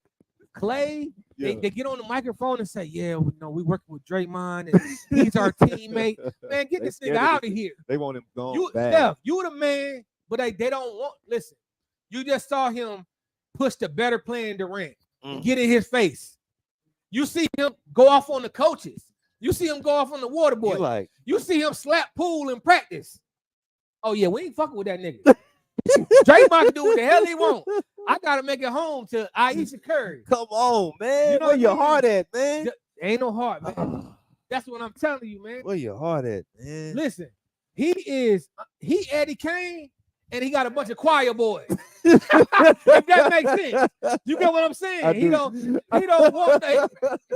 Clay, Yeah. they get on the microphone and say, yeah, we working with Draymond and he's our teammate. Man, get They this scared nigga of out this- of here. They want him gone You, bad. Steph, you the man, but they don't want, listen, you just saw him push the better playing Durant and get in his face. You see him go off on the coaches. You see him go off on the water boy. You like, You see him slap Poole in practice. Oh, yeah, we ain't fucking with that nigga. Draymond can do what the hell he want. I got to make it home to Aisha Curry. come on, man. You know Where what your I mean? heart at, man? Ain't no heart, man. That's what I'm telling you, man. Where your heart at, man? Listen, he Eddie Kane, and he got a bunch of choir boys. If that makes sense. You get what I'm saying? I He do. don't want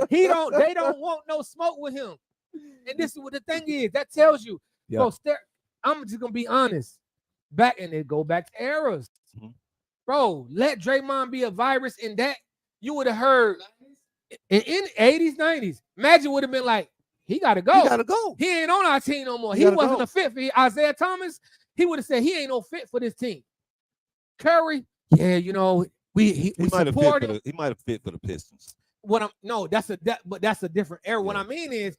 they don't want no smoke with him. And this is what the thing is. That tells you, Yeah. bro, I'm just gonna be honest. Go back to eras. Mhm. Bro, let Draymond be a virus in that you would have heard in 80s, 90s. Imagine would have been like, he gotta go. You gotta go. He ain't on our team no more. He He gotta wasn't go. a fit for Isaiah Thomas. He would have said he ain't no fit for this team. Curry, yeah, we He might have support fit him. he might have fit for the Pistons. But that's a different era. What Yeah. I mean is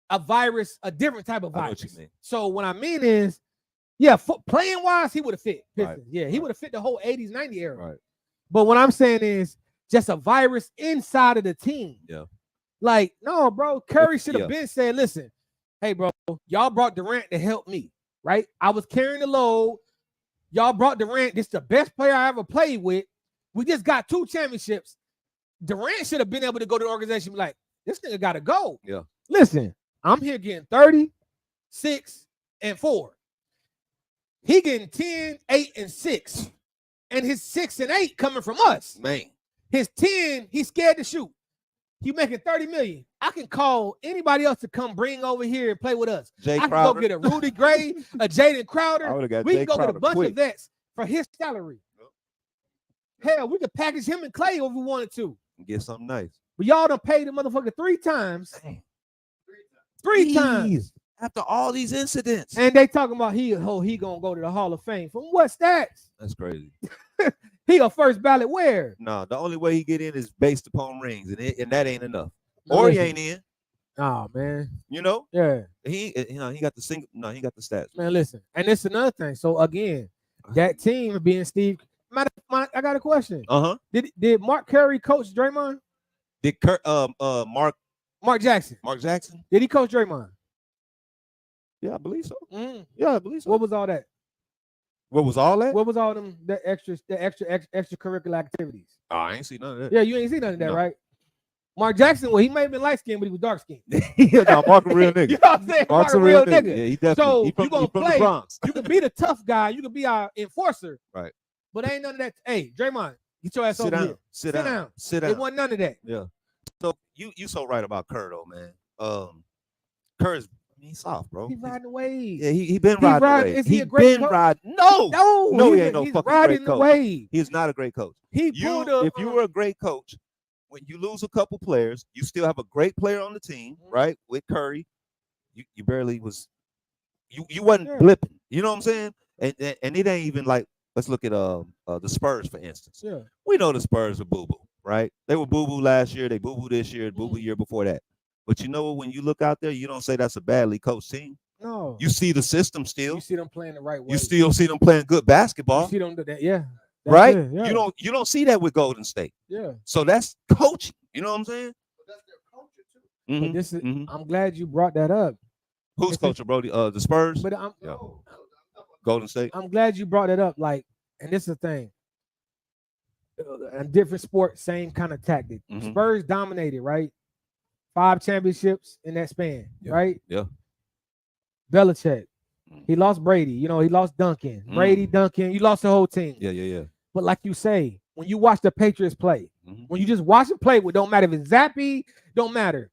a virus, a different type of I know virus. what you mean. So what I mean is, yeah, playing wise, he would have fit. Right. Pistons. Yeah, he would have fit the whole 80s, 90s era. Right. But what I'm saying is just a virus inside of the team. Yeah. Like, no, bro, Curry should have Yeah. been saying, listen, hey, bro, y'all brought Durant to help me, right? I was carrying the load. Y'all brought Durant. This is the best player I ever played with. We just got 2 championships. Durant should have been able to go to the organization and be like, this nigga got to go. Yeah. Listen, I'm here getting 30, 6, and 4. He getting 10, 8, and 6. And his 6 and 8 coming from us. Man. His 10, he's scared to shoot. You making 30 million. I can call anybody else to come bring over here and play with us. Jay I can Crowder. go get a Rudy Gray, a Jaden I Crowder. would have got We Jay can go Crowder get a bunch quick. of vets for his salary. Hell, we could package him and Clay if we wanted to. Get something nice. But y'all done paid the motherfucker 3 times. Dang. 3 times. After all these incidents. And they talking about he gonna go to the Hall of Fame. From what stats? That's crazy. He a first ballot where? No, the only way he get in is based upon rings, and that ain't enough. Or he ain't in. Oh man. You know? Yeah. He got the single. No, he got the stats. Man, listen. And it's another thing. So again, that team being Steve. I got a question. Did Mark Curry coach Draymond? Did Mark Jackson? Mark Jackson? Did he coach Draymond? Yeah, I believe so. Mm. Yeah, I believe so. What was all that? What was all that? What was all them the extracurricular activities? Oh, I ain't see none of that. Yeah, you ain't seen none of that, No. right? Mark Jackson, well, he may have been light skinned, but he was dark skinned. No, Mark a real nigga. You know what I'm saying? Mark's Mark a real nigga. Yeah, he definitely. So he from, you gonna he from play? the Bronx. You can be the tough guy. You can be our enforcer. Right. But ain't none of that. Hey, Draymond, get your ass Sit over down. here. Sit down. Sit It down. wasn't none of that. Yeah. So you so right about Kerr though, man. Kerr is he's soft, bro. He riding the wave. Yeah, he been riding the wave. Is he a great been coach? riding. No, he ain't no he's fucking riding great the coach. wave. He is not a great coach. He pulled up. If you were a great coach, when you lose a couple players, you still have a great player on the team, right? With Curry, you barely was. You wasn't blipping. You know what I'm saying? And it ain't even like. Let's look at the Spurs, for instance. Yeah. We know the Spurs are boo-boo, right? They were boo-boo last year. They boo-boo this year, boo-boo year before that. But you know, when you look out there, you don't say that's a badly coached team. No. You see the system still. You see them playing the right way. You still see them playing good basketball. You see them do that. Yeah. That's Right? it, yeah. You don't see that with Golden State. Yeah. So that's coaching. You know what I'm saying? But that's their culture too. But this is. I'm glad you brought that up. Who's coaching, Brody? The Spurs? But Yeah. Golden State. I'm glad you brought that up. Like, and this is the thing. A different sport, same kind of tactic. Spurs dominated, right? 5 championships in that span, right? Yeah. Belichick. He lost Brady. You know, he lost Duncan. Brady, Duncan. You lost the whole team. Yeah. But like you say, when you watch the Patriots play, when you just watch them play, it don't matter if it's zappy, don't matter.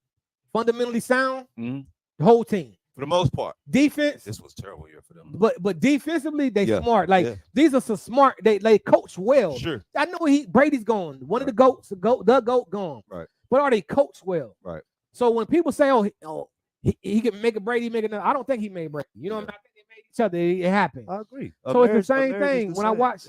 Fundamentally sound, the whole team. For the most part. Defense. This was a terrible year for them. But defensively, they smart. Like these are some smart. They coach well. Sure. I know Brady's gone. One of the goats, the goat gone. Right. But are they coached well? Right. So when people say, he can make a Brady, make another, I don't think he made Brady. You know, I think they made each other. It happened. I agree. So it's the same thing. When I watch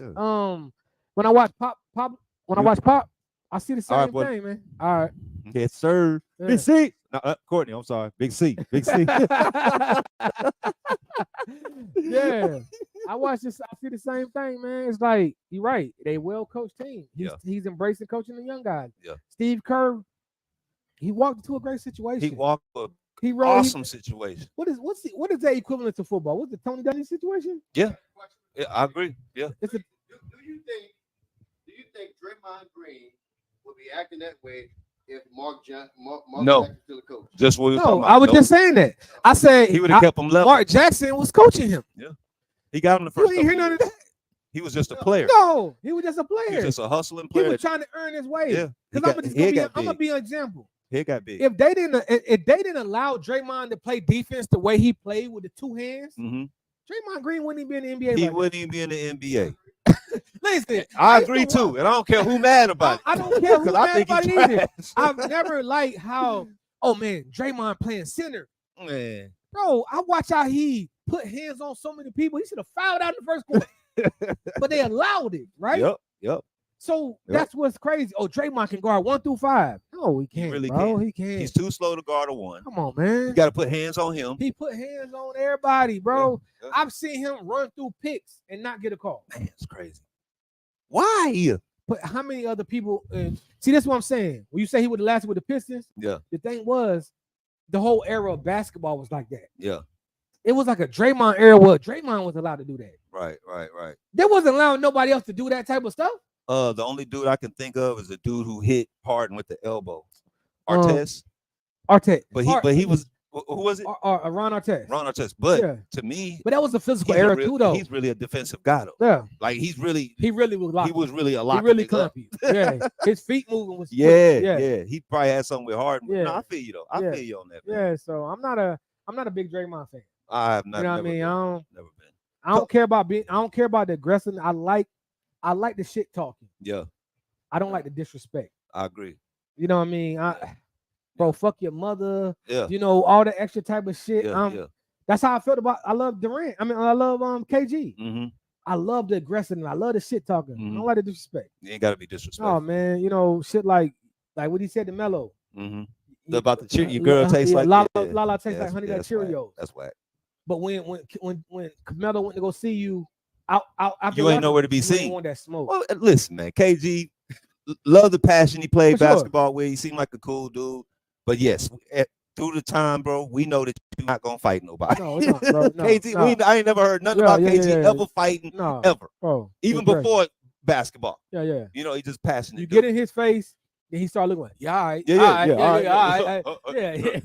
Pop, I see the same thing, man. All right. Yes, sir. Yeah. Big C. No, Courtney, I'm sorry. Big C. Big C. Yeah. I see the same thing, man. It's like, you're right. They well-coached team. He's embracing coaching the young guys. Yeah. Steve Kerr, he walked into a great situation. He walked an awesome situation. What is that equivalent to football? What's the Tony Dungy situation? Yeah, I agree. Yeah. Do you think Draymond Green would be acting that way if Mark Jackson was still a coach? Just what we No, I was just saying that. I said he would have kept him level. Mark Jackson was coaching him. Yeah. He got him the first. You ain't hear none of that. He was just a player. No, he was just a player. He was just a hustling player. He was trying to earn his way. Yeah. Because I'm gonna be an example. He got big. If they didn't allow Draymond to play defense the way he played with the 2 hands, Draymond Green wouldn't even be in the NBA. He wouldn't even be in the NBA. Listen, I agree too, and I don't care who mad about it. I don't care who mad about it either. trash. I've never liked how, Draymond playing center. Man, Bro, I watch how he put hands on so many people. He should have fouled out in the first quarter. But they allowed it, right? Yep. So that's what's crazy. Oh, Draymond can guard 1 through 5. No, he can't. He really bro. can't. He can't. He's too slow to guard a 1. Come on, man. You got to put hands on him. He put hands on everybody, bro. Yeah. I've seen him run through picks and not get a call. Man, it's crazy. Why? But how many other people? See, that's what I'm saying. When you say he would have lasted with the Pistons, Yeah. the thing was, the whole era of basketball was like that. Yeah. It was like a Draymond era where Draymond was allowed to do that. Right. They wasn't allowing nobody else to do that type of stuff. The only dude I can think of is the dude who hit Harden with the elbow. Artest. Artest. But he was Who was it? Or Ron Artest. Ron Artest. But Yeah. to me, But that was a physical era too, though. He's really a defensive guy, though. Yeah. Like he really was locked. He was really a lot. He really clumpy. Yeah. His feet moving was yeah. He probably had something with Harden. Yeah. No, I feel you though. I feel you on that. Man. Yeah. So I'm not a big Draymond fan. I have not. You know what I mean? Never been. I don't care about the aggressive. I like the shit talking. Yeah. I don't like the disrespect. I agree. You know what I mean? Bro, fuck your mother. Yeah. You know, all the extra type of shit. Yeah. That's how I felt about. I love Durant. I mean, I love KG. Mm-hmm. I love the aggressive and I love the shit talking. Mm-hmm. I don't like the disrespect. You ain't gotta be disrespectful. Oh man, you know, shit like what he said to Melo. Mm-hmm. About the your girl tastes like Lala tastes like honey nut Cheerios. That's whack. But when Melo went to go see you out you ain't nowhere to be seen. Want that smoke. Well, listen, man, KG, love the passion he played basketball with. He seemed like a cool dude. But yes, through the time, bro, we know that you're not gonna fight nobody. No, it's not, bro. No, KG, I ain't never heard nothing about KG ever fighting ever. Bro, even before basketball. Yeah. You know, he just passionate. You get in his face, then he start looking like, all right.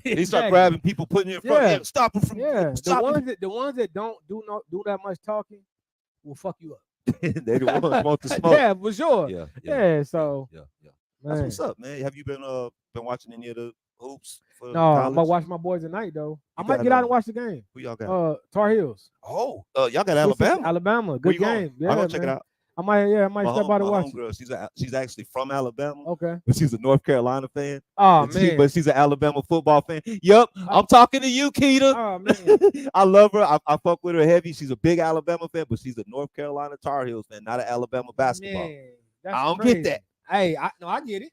He start grabbing people, putting in front of him, stop him from the ones that don't do that much talking will fuck you up. They the ones want to smoke. Yeah, for sure. Yeah. So that's what's up, man. Have you been watching any of the hoops? No, I'm gonna watch my boys tonight though. I might get out and watch the game. Who y'all got? Tar Heels. Oh, y'all got Alabama. Alabama, good game. Yeah, I'm gonna check it out. I might step out and watch it. Girl, she's actually from Alabama. Okay. But she's a North Carolina fan. Oh man. But she's an Alabama football fan. Yep. I'm talking to you, Keita. Oh man. I love her. I fuck with her heavy. She's a big Alabama fan, but she's a North Carolina Tar Heels fan, not an Alabama basketball. Man, that's I don't crazy. get that. Hey, I get it.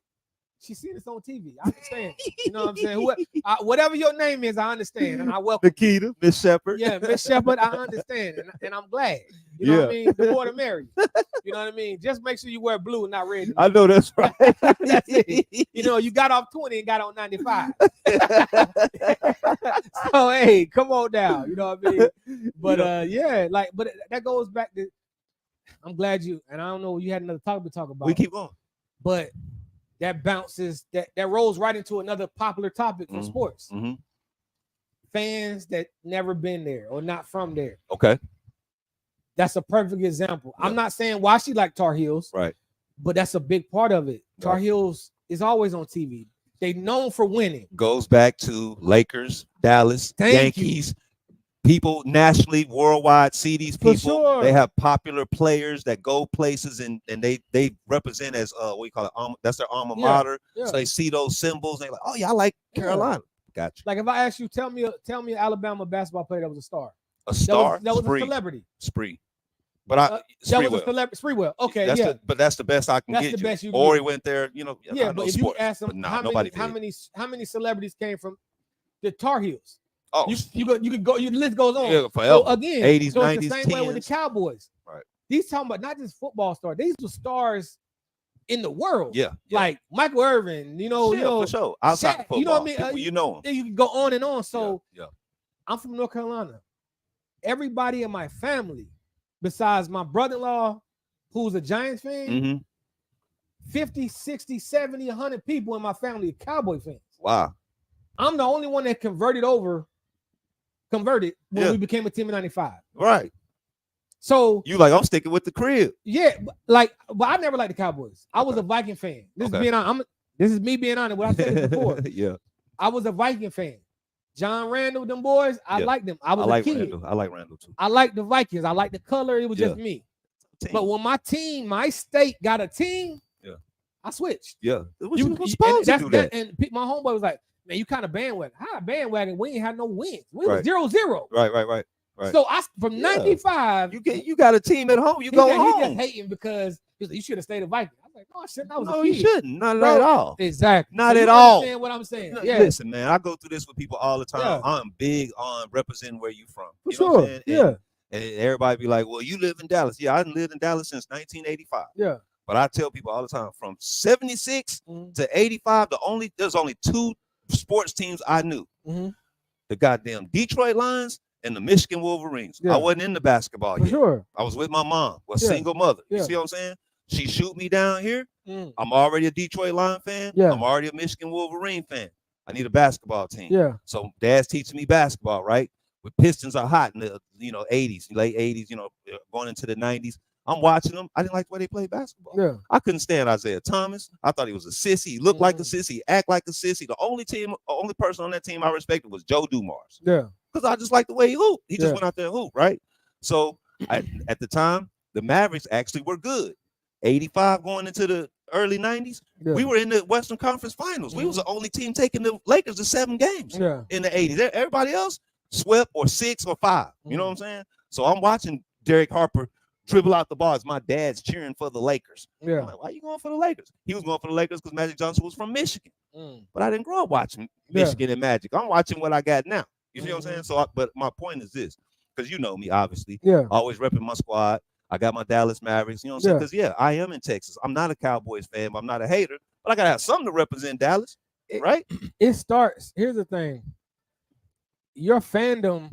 She seen this on TV. I understand. You know what I'm saying? Whatever your name is, I understand. And I welcome Nikita, Miss Shepherd. Yeah, Miss Shepherd, I understand. And I'm glad. You know what I mean? The more the merrier. You know what I mean? Just make sure you wear blue and not red. I know that's right. That's it. You know, you got off 20 and got on 95. So, hey, come on down. You know what I mean? But, but that goes back to, I'm glad and I don't know, you had another topic to talk about. We keep going. But that bounces, that rolls right into another popular topic for sports. Mm-hmm. Fans that never been there or not from there. Okay. That's a perfect example. Yeah. I'm not saying why she like Tar Heels, right? But that's a big part of it. Tar Heels is always on TV. They known for winning. Goes back to Lakers, Dallas, Yankees. People nationally, worldwide see these people. Sure. They have popular players that go places and they represent as what you call it. That's their alma mater. Yeah. So they see those symbols. They're like, oh yeah, I like Carolina. Gotcha. Like if I ask you, tell me an Alabama basketball player that was a star. A star. That was a celebrity. Spree. But that was a celebrity. Spreewell. Okay, but that's the best I can that's get. The best you or get. he went there, you know. Yeah, but if sports, you ask them how many celebrities came from the Tar Heels. Oh, you could go. Your list goes on. Yeah, forever. So again, 80s, so 90s, it's the same 10s. way with the Cowboys. Right. These talking about not just football stars. These were stars in the world. Yeah. Like Michael Irvin. You know, for sure. Outside Shaq, football, you know what I mean? People, you know them. You can go on and on. So yeah. I'm from North Carolina. Everybody in my family, besides my brother-in-law, who's a Giants fan, 50, 60, 70, 100 people in my family are Cowboy fans. Wow. I'm the only one that converted when we became a team in 95. Right. So you like, I'm sticking with the crib. Yeah, but I never liked the Cowboys. I was a Viking fan. This is me being honest. What I said it before. Yeah. I was a Viking fan. John Randall, them boys, I liked them. I was a kid. Randall. I like Randall too. I like the Vikings. I like the color. It was just me. But when my state got a team, I switched. Yeah. You were supposed to do that. And my homeboy was like, man, you kind of bandwagon. How bandwagon? We ain't had no wins. We was 0-0. Right. So from 95, you got a team at home. You go home. He just hating because you should have stayed a Viking. I was like, oh shit, that was no, you shouldn't. Not at all. Exactly. Not at all. Understand what I'm saying? No, yeah. Listen, man, I go through this with people all the time. Yeah. I'm big on representing where you from. For sure. Yeah. And everybody be like, well, you live in Dallas. Yeah, I done lived in Dallas since 1985. Yeah. But I tell people all the time, from 76 to 85, there's only two sports teams I knew. The goddamn Detroit Lions and the Michigan Wolverines. I wasn't into basketball yet. Sure. I was with my mom, a single mother. You see what I'm saying? She shoot me down here. I'm already a Detroit Lion fan. I'm already a Michigan Wolverine fan. I need a basketball team. Yeah. So dad's teaching me basketball, right? When Pistons are hot in the 80s, late 80s, going into the 90s. I'm watching them. I didn't like the way they played basketball. Yeah. I couldn't stand Isaiah Thomas. I thought he was a sissy. He looked like a sissy. He act like a sissy. The only person on that team I respected was Joe Dumars. Yeah. Because I just liked the way he hooped. He just went out there and hooped, right? So at the time, the Mavericks actually were good. 85 going into the early 90s, we were in the Western Conference Finals. We was the only team taking the Lakers to 7 games in the 80s. Everybody else swept or 6 or 5. You know what I'm saying? So I'm watching Derek Harper dribble out the bars. My dad's cheering for the Lakers. Yeah. I'm like, why are you going for the Lakers? He was going for the Lakers because Magic Johnson was from Michigan. But I didn't grow up watching Michigan and Magic. I'm watching what I got now. You see what I'm saying? So, but my point is this, because you know me, obviously. Yeah. Always repping my squad. I got my Dallas Mavericks. You know what I'm saying? Because, I am in Texas. I'm not a Cowboys fan, but I'm not a hater. But I got to have something to represent Dallas, right? It starts. Here's the thing. Your fandom,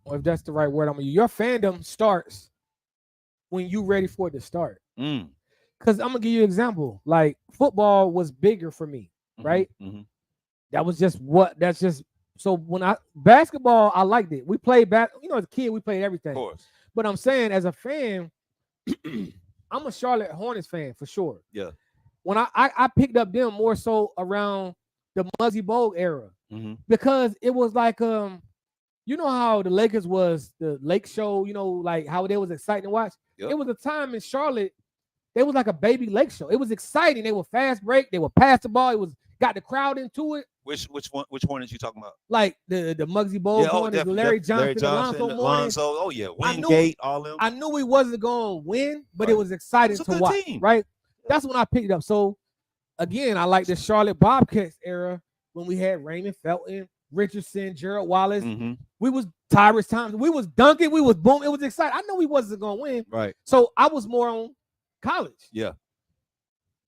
or if that's the right word I'm going to use, your fandom starts when you're ready for it to start. Because I'm going to give you an example. Like, football was bigger for me, right? That was just that's just. So when basketball, I liked it. We played as a kid, we played everything. Of course. But I'm saying, as a fan, I'm a Charlotte Hornets fan for sure. Yeah. When I picked up them more so around the Muggsy Bogues era, because it was like you know how the Lakers was the Lake Show, like how they was exciting to watch. Yep. It was a time in Charlotte, they was like a baby Lake Show. It was exciting. They were fast break. They would pass the ball. It was got the crowd into it. Which Hornets you talking about? Like the Muggsy Bogues Hornets, Larry Johnson, Alonzo. Oh yeah, Wingate, all them. I knew he wasn't going to win, but it was exciting to watch. Team. Right? That's when I picked it up. So again, I like the Charlotte Bobcats era when we had Raymond Felton, Richardson, Gerald Wallace. We was Tyrus Thompson. We was dunking. We was boom. It was exciting. I know he wasn't going to win. Right. So I was more on college. Yeah.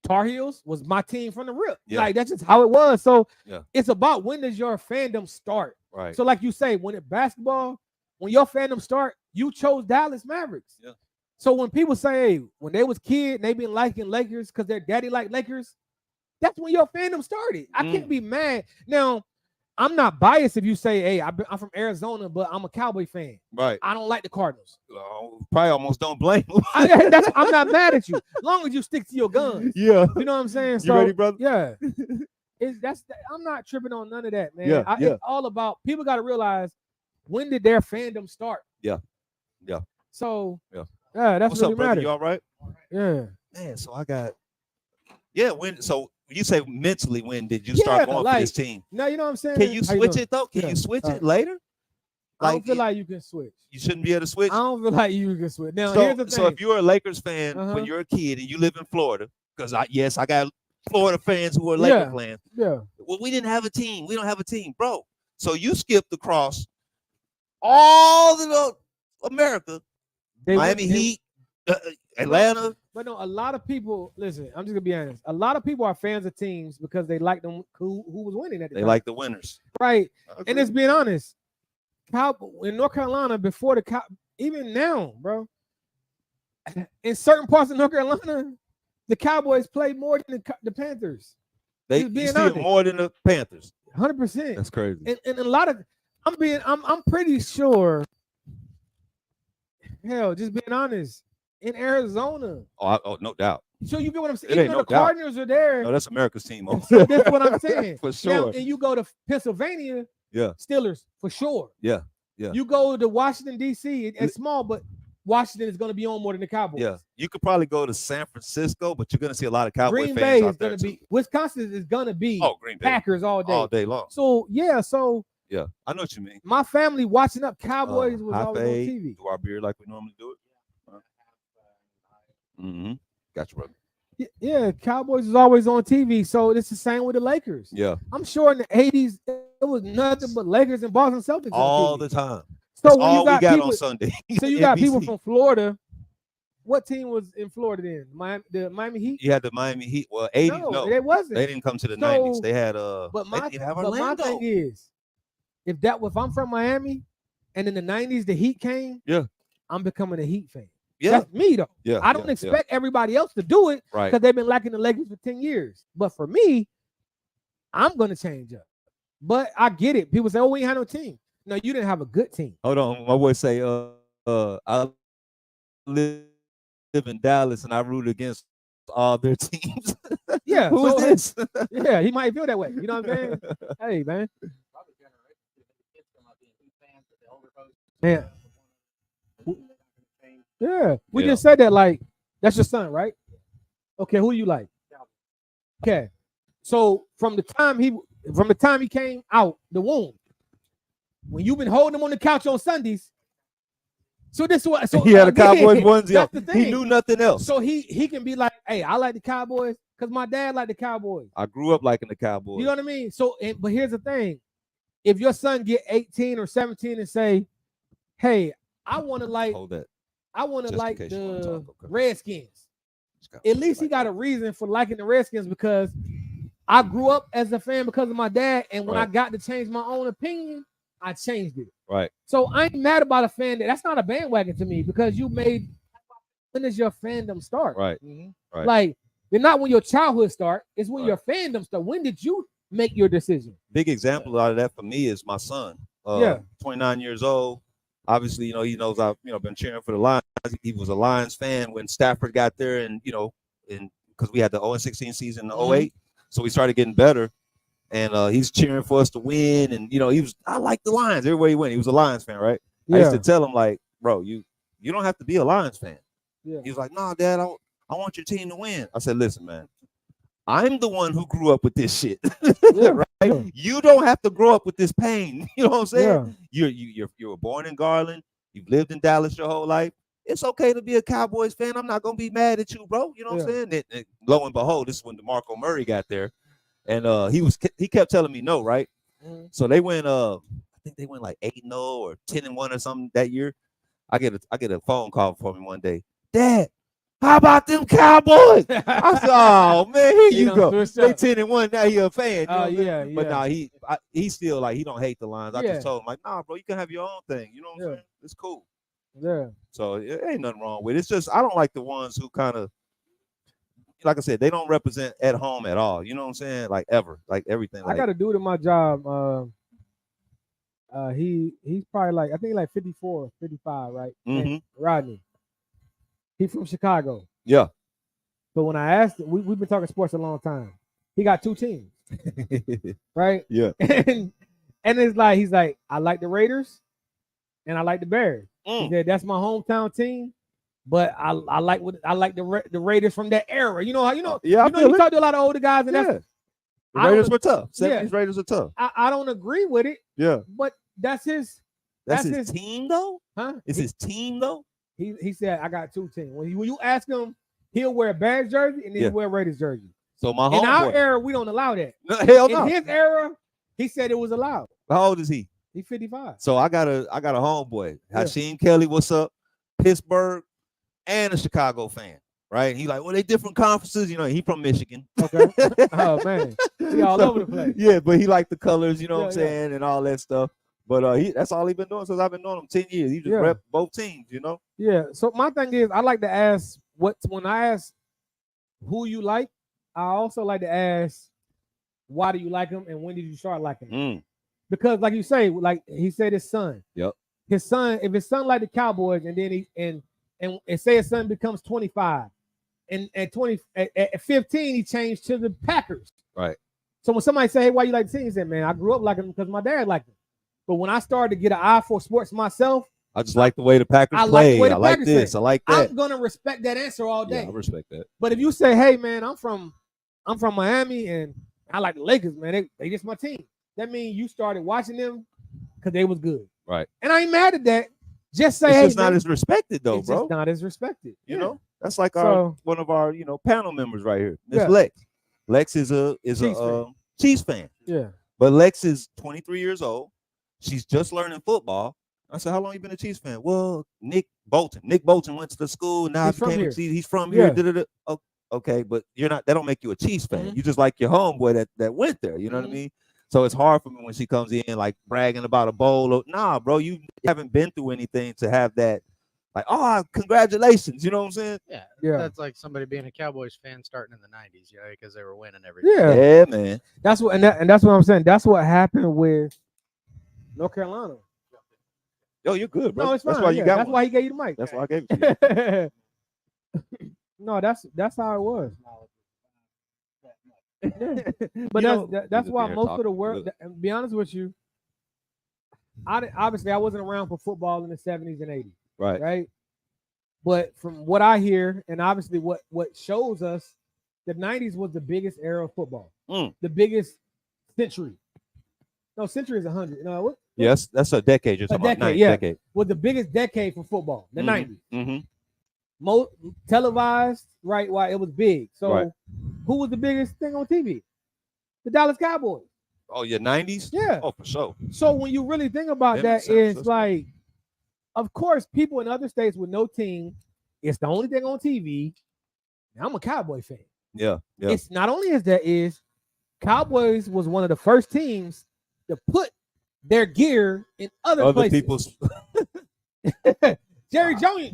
Tar Heels was my team from the rip. Yeah. Like, that's just how it was. So it's about, when does your fandom start? Right. So like you say, when your fandom start, you chose Dallas Mavericks. Yeah. So when people say, hey, when they was kid, they been liking Lakers because their daddy liked Lakers, that's when your fandom started. I can't be mad. Now, I'm not biased if you say, hey, I'm from Arizona, but I'm a Cowboy fan. Right. I don't like the Cardinals. Probably almost don't blame them. I'm not mad at you. As long as you stick to your guns. Yeah. You know what I'm saying? You ready, brother? Yeah. I'm not tripping on none of that, man. Yeah. It's all about, people got to realize, when did their fandom start? Yeah. Yeah. So, that's what's really up, brother? matter. You all right? Yeah. Man, so I got, so you say mentally, when did you start going for this team? No, you know what I'm saying? Can you switch it though? Can you switch it later? I don't feel like you can switch. You shouldn't be able to switch? I don't feel like you can switch. Now, here's the thing. So if you're a Lakers fan when you're a kid and you live in Florida, because I got Florida fans who are Lakers fans. Yeah. Well, we didn't have a team. We don't have a team, bro. So you skipped across all the America, Miami Heat, Atlanta. But no, a lot of people, listen, I'm just going to be honest. A lot of people are fans of teams because they like them who was winning at the time. They like the winners. Right. And it's being honest. In North Carolina, before even now, bro, in certain parts of North Carolina, the Cowboys play more than the Panthers. You see more than the Panthers. 100%. That's crazy. And a lot of, I'm pretty sure, hell, just being honest, in Arizona. Oh, no doubt. So you get what I'm saying? Even though the Cardinals are there. No, that's America's team. So that's what I'm saying. For sure. Now, and you go to Pennsylvania, Steelers, for sure. Yeah. You go to Washington, D.C., it's small, but Washington is going to be on more than the Cowboys. Yeah. You could probably go to San Francisco, but you're going to see a lot of Cowboy Green fans Bay out is there going to be, Wisconsin is going to be Green Bay. Packers all day. All day long. So, yeah, I know what you mean. My family watching up Cowboys was always on TV. Do our beer like we normally do it. Gotcha, brother. Yeah, Cowboys is always on TV, so it's the same with the Lakers. Yeah, I'm sure in the 80s it was nothing but Lakers and Boston Celtics all the time. So that's all we got on Sunday. So you got people from Florida. What team was in Florida then? The Miami Heat? You had the Miami Heat. Well, 80s, no. It wasn't. They didn't come to the 90s. They had but my thing is, if I'm from Miami and in the 90s the Heat came, I'm becoming a Heat fan. Yeah. That's me though. Yeah. I don't expect everybody else to do it because they've been liking the Lakers for 10 years. But for me, I'm gonna change up. But I get it. People say, "Oh, we ain't had no team." No, you didn't have a good team. Hold on, my boy say, I live in Dallas and I root against all their teams. Yeah. Who so, is this? Yeah, he might feel that way. You know what I'm saying? Hey, man. Yeah. Yeah. We Yeah. just said that like that's your son, right? Okay, who you like? Okay. So from the time he came out the womb, when you've been holding him on the couch on Sundays, so this is what so He had a again, Cowboys onesie that's on. the He thing. knew nothing else. So he can be like, hey, I like the Cowboys because my dad liked the Cowboys. I grew up liking the Cowboys. You know what I mean? So, but here's the thing: if your son get 18 or 17 and say, "Hey, I want to like, Hold that. I want to Just in like case you wanna the talk, okay. Redskins," Just gotta at put it least he like got that. a reason for liking the Redskins because I grew up as a fan because of my dad, and when I Right. got to change my own opinion, I changed it. Right. So I ain't mad about a fan that's not a bandwagon to me because you made. When does your fandom start? Right. Right. Like, it's not when your childhood start. It's when Right. your fandom start. When did you make your decision? Big example out of that for me is my son. Yeah. 29 years old. Obviously, he knows I've been cheering for the Lions. He was a Lions fan when Stafford got there, and because we had the 0-16 season in the 08, so we started getting better. And he's cheering for us to win, and I like the Lions everywhere he went. He was a Lions fan, right? Yeah. I used to tell him like, bro, you don't have to be a Lions fan. Yeah. He was like, nah, Dad, I want your team to win. I said, listen, man, I'm the one who grew up with this shit. Yeah. Right? Yeah. You don't have to grow up with this pain. You know what I'm saying? Yeah. You were born in Garland. You've lived in Dallas your whole life. It's okay to be a Cowboys fan. I'm not gonna be mad at you, bro. You know what I'm saying? And lo and behold, this is when DeMarco Murray got there, and he kept telling me no, right? So they went I think they went like 8-0 or 10-1 or something that year. I get a phone call from him one day. Dad, how about them Cowboys? I said, oh man, here you go. They 10-1 now. He a fan. Oh yeah. But nah, he still like he don't hate the Lions. I Yeah. just told him like, nah, bro, you can have your own thing. You know what I'm saying? It's cool. Yeah. So it ain't nothing wrong with it. It's just I don't like the ones who kind of, like I said, they don't represent at home at all. You know what I'm saying? Like ever, like everything. I got a dude in my job. He's probably like I think like 54, 55, right? Mhm. Rodney. He's from Chicago. Yeah. But when I asked him, we've been talking sports a long time. He got two teams, right? Yeah. And it's like he's like, I like the Raiders and I like the Bears. He said that's my hometown team, but I like the Raiders from that era. You know you talk to a lot of older guys, and The Raiders were tough. 70s Raiders were tough. I don't agree with it. Yeah. But that's his team though? Huh? It's his team though? He said I got two teams. When you ask him, he'll wear a Bears jersey and then he'll wear a Raiders jersey. So my in our homeboy. era, we don't allow that. No, hell no. In his era, he said it was allowed. How old is he? He's 55. So I got a homeboy. Hasheem Kelly, what's up? Pittsburgh and a Chicago fan. Right? He like, well, they different conferences. He from Michigan. Okay. Oh man. He all over the place. Yeah, but he liked the colors, you know what I'm saying, and all that stuff. But that's all he been doing since I've been knowing him 10 years. He just rep both teams, Yeah. So my thing is I like to ask when I ask who you like, I also like to ask why do you like him and when did you start liking him? Because like you say, like he said his son. Yep. His son, if his son like the Cowboys and then and say his son becomes 25 and at 15 he changed to the Packers. Right. So when somebody say, hey, why you like the team? He said, man, I grew up liking him because my dad liked him. But when I started to get an eye for sports myself, I just like the way the Packers play. I like this. I like that. I'm gonna respect that answer all day. Yeah, I respect that. But if you say, hey man, I'm from Miami and I like the Lakers, man, they just my team. That means you started watching them because they was good. Right. And I ain't mad at that. Just say, it's hey, just not as respected though, it's bro. just not as respected. You know? That's like one of our, panel members right here. Miss Yeah. Lex. Lex is a Chiefs fan. Yeah. But Lex is 23 years old. She's just learning football. I said, how long you been a Chiefs fan? Well, Nick Bolton went to the school. Now he's from here. Yeah. Oh, okay, but you're not. That don't make you a Chiefs fan. You just like your homeboy that went there. You know what I mean? So it's hard for me when she comes in like bragging about a bowl. Nah, bro, you haven't been through anything to have that Like, oh, congratulations. You know what I'm saying? Yeah, Yeah. that's like somebody being a Cowboys fan starting in the '90s, you know, because they were winning everything. Yeah. Yeah, man. That's what, and that's what I'm saying. That's what happened with North Carolina. Yo, you're good, bro. No, it's fine. That's why you got That's one. why he gave you the mic. That's why I gave it to you. No, that's how it was. But You know, that's just why being most talk- of the world. And be honest with you, obviously I wasn't around for football in the 70s and 80s, Right. right? But from what I hear, and obviously what shows us, the 90s was the biggest era of football, the biggest century. No, century is 100. No, what? Yes, that's a decade. You're talking about decade, 90 yeah. decade. Was the biggest decade for football, the 90s. Mm-hmm. Most televised, right? Why it was big. So, Right. who was the biggest thing on TV? The Dallas Cowboys. Oh, yeah, 90s? Yeah. Oh, for sure. So when you really think about That that, makes sense. it's That's like, of course, people in other states with no team, it's the only thing on TV. Now, I'm a Cowboy fan. Yeah, yeah. It's not only as that is, Cowboys was one of the first teams to put their gear in other places. people's. Jerry Jones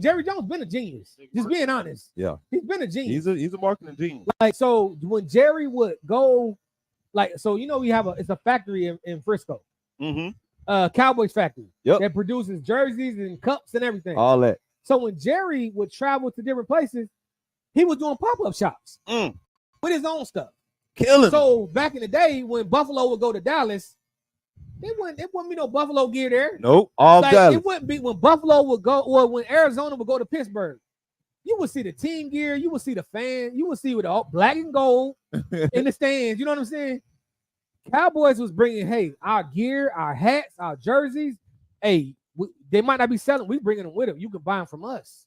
been a genius. Just being honest. Yeah. He's been a genius. He's a marketing genius. Like, so when Jerry would go, like, so you know it's a factory in Frisco, Mm-hmm. Cowboys factory. Yep. That produces jerseys and cups and everything. All that. So when Jerry would travel to different places, he was doing pop-up shops with his own stuff. Killing. So back in the day when Buffalo would go to Dallas, it wouldn't be no Buffalo gear there. Nope. All Like, Dallas. it wouldn't be when Buffalo would go, or when Arizona would go to Pittsburgh. You would see the team gear, you would see the fan, you would see with all black and gold in the stands. You know what I'm saying? Cowboys was bringing, hey, our gear, our hats, our jerseys. Hey, they might not be selling. We bringing them with them. You can buy them from us,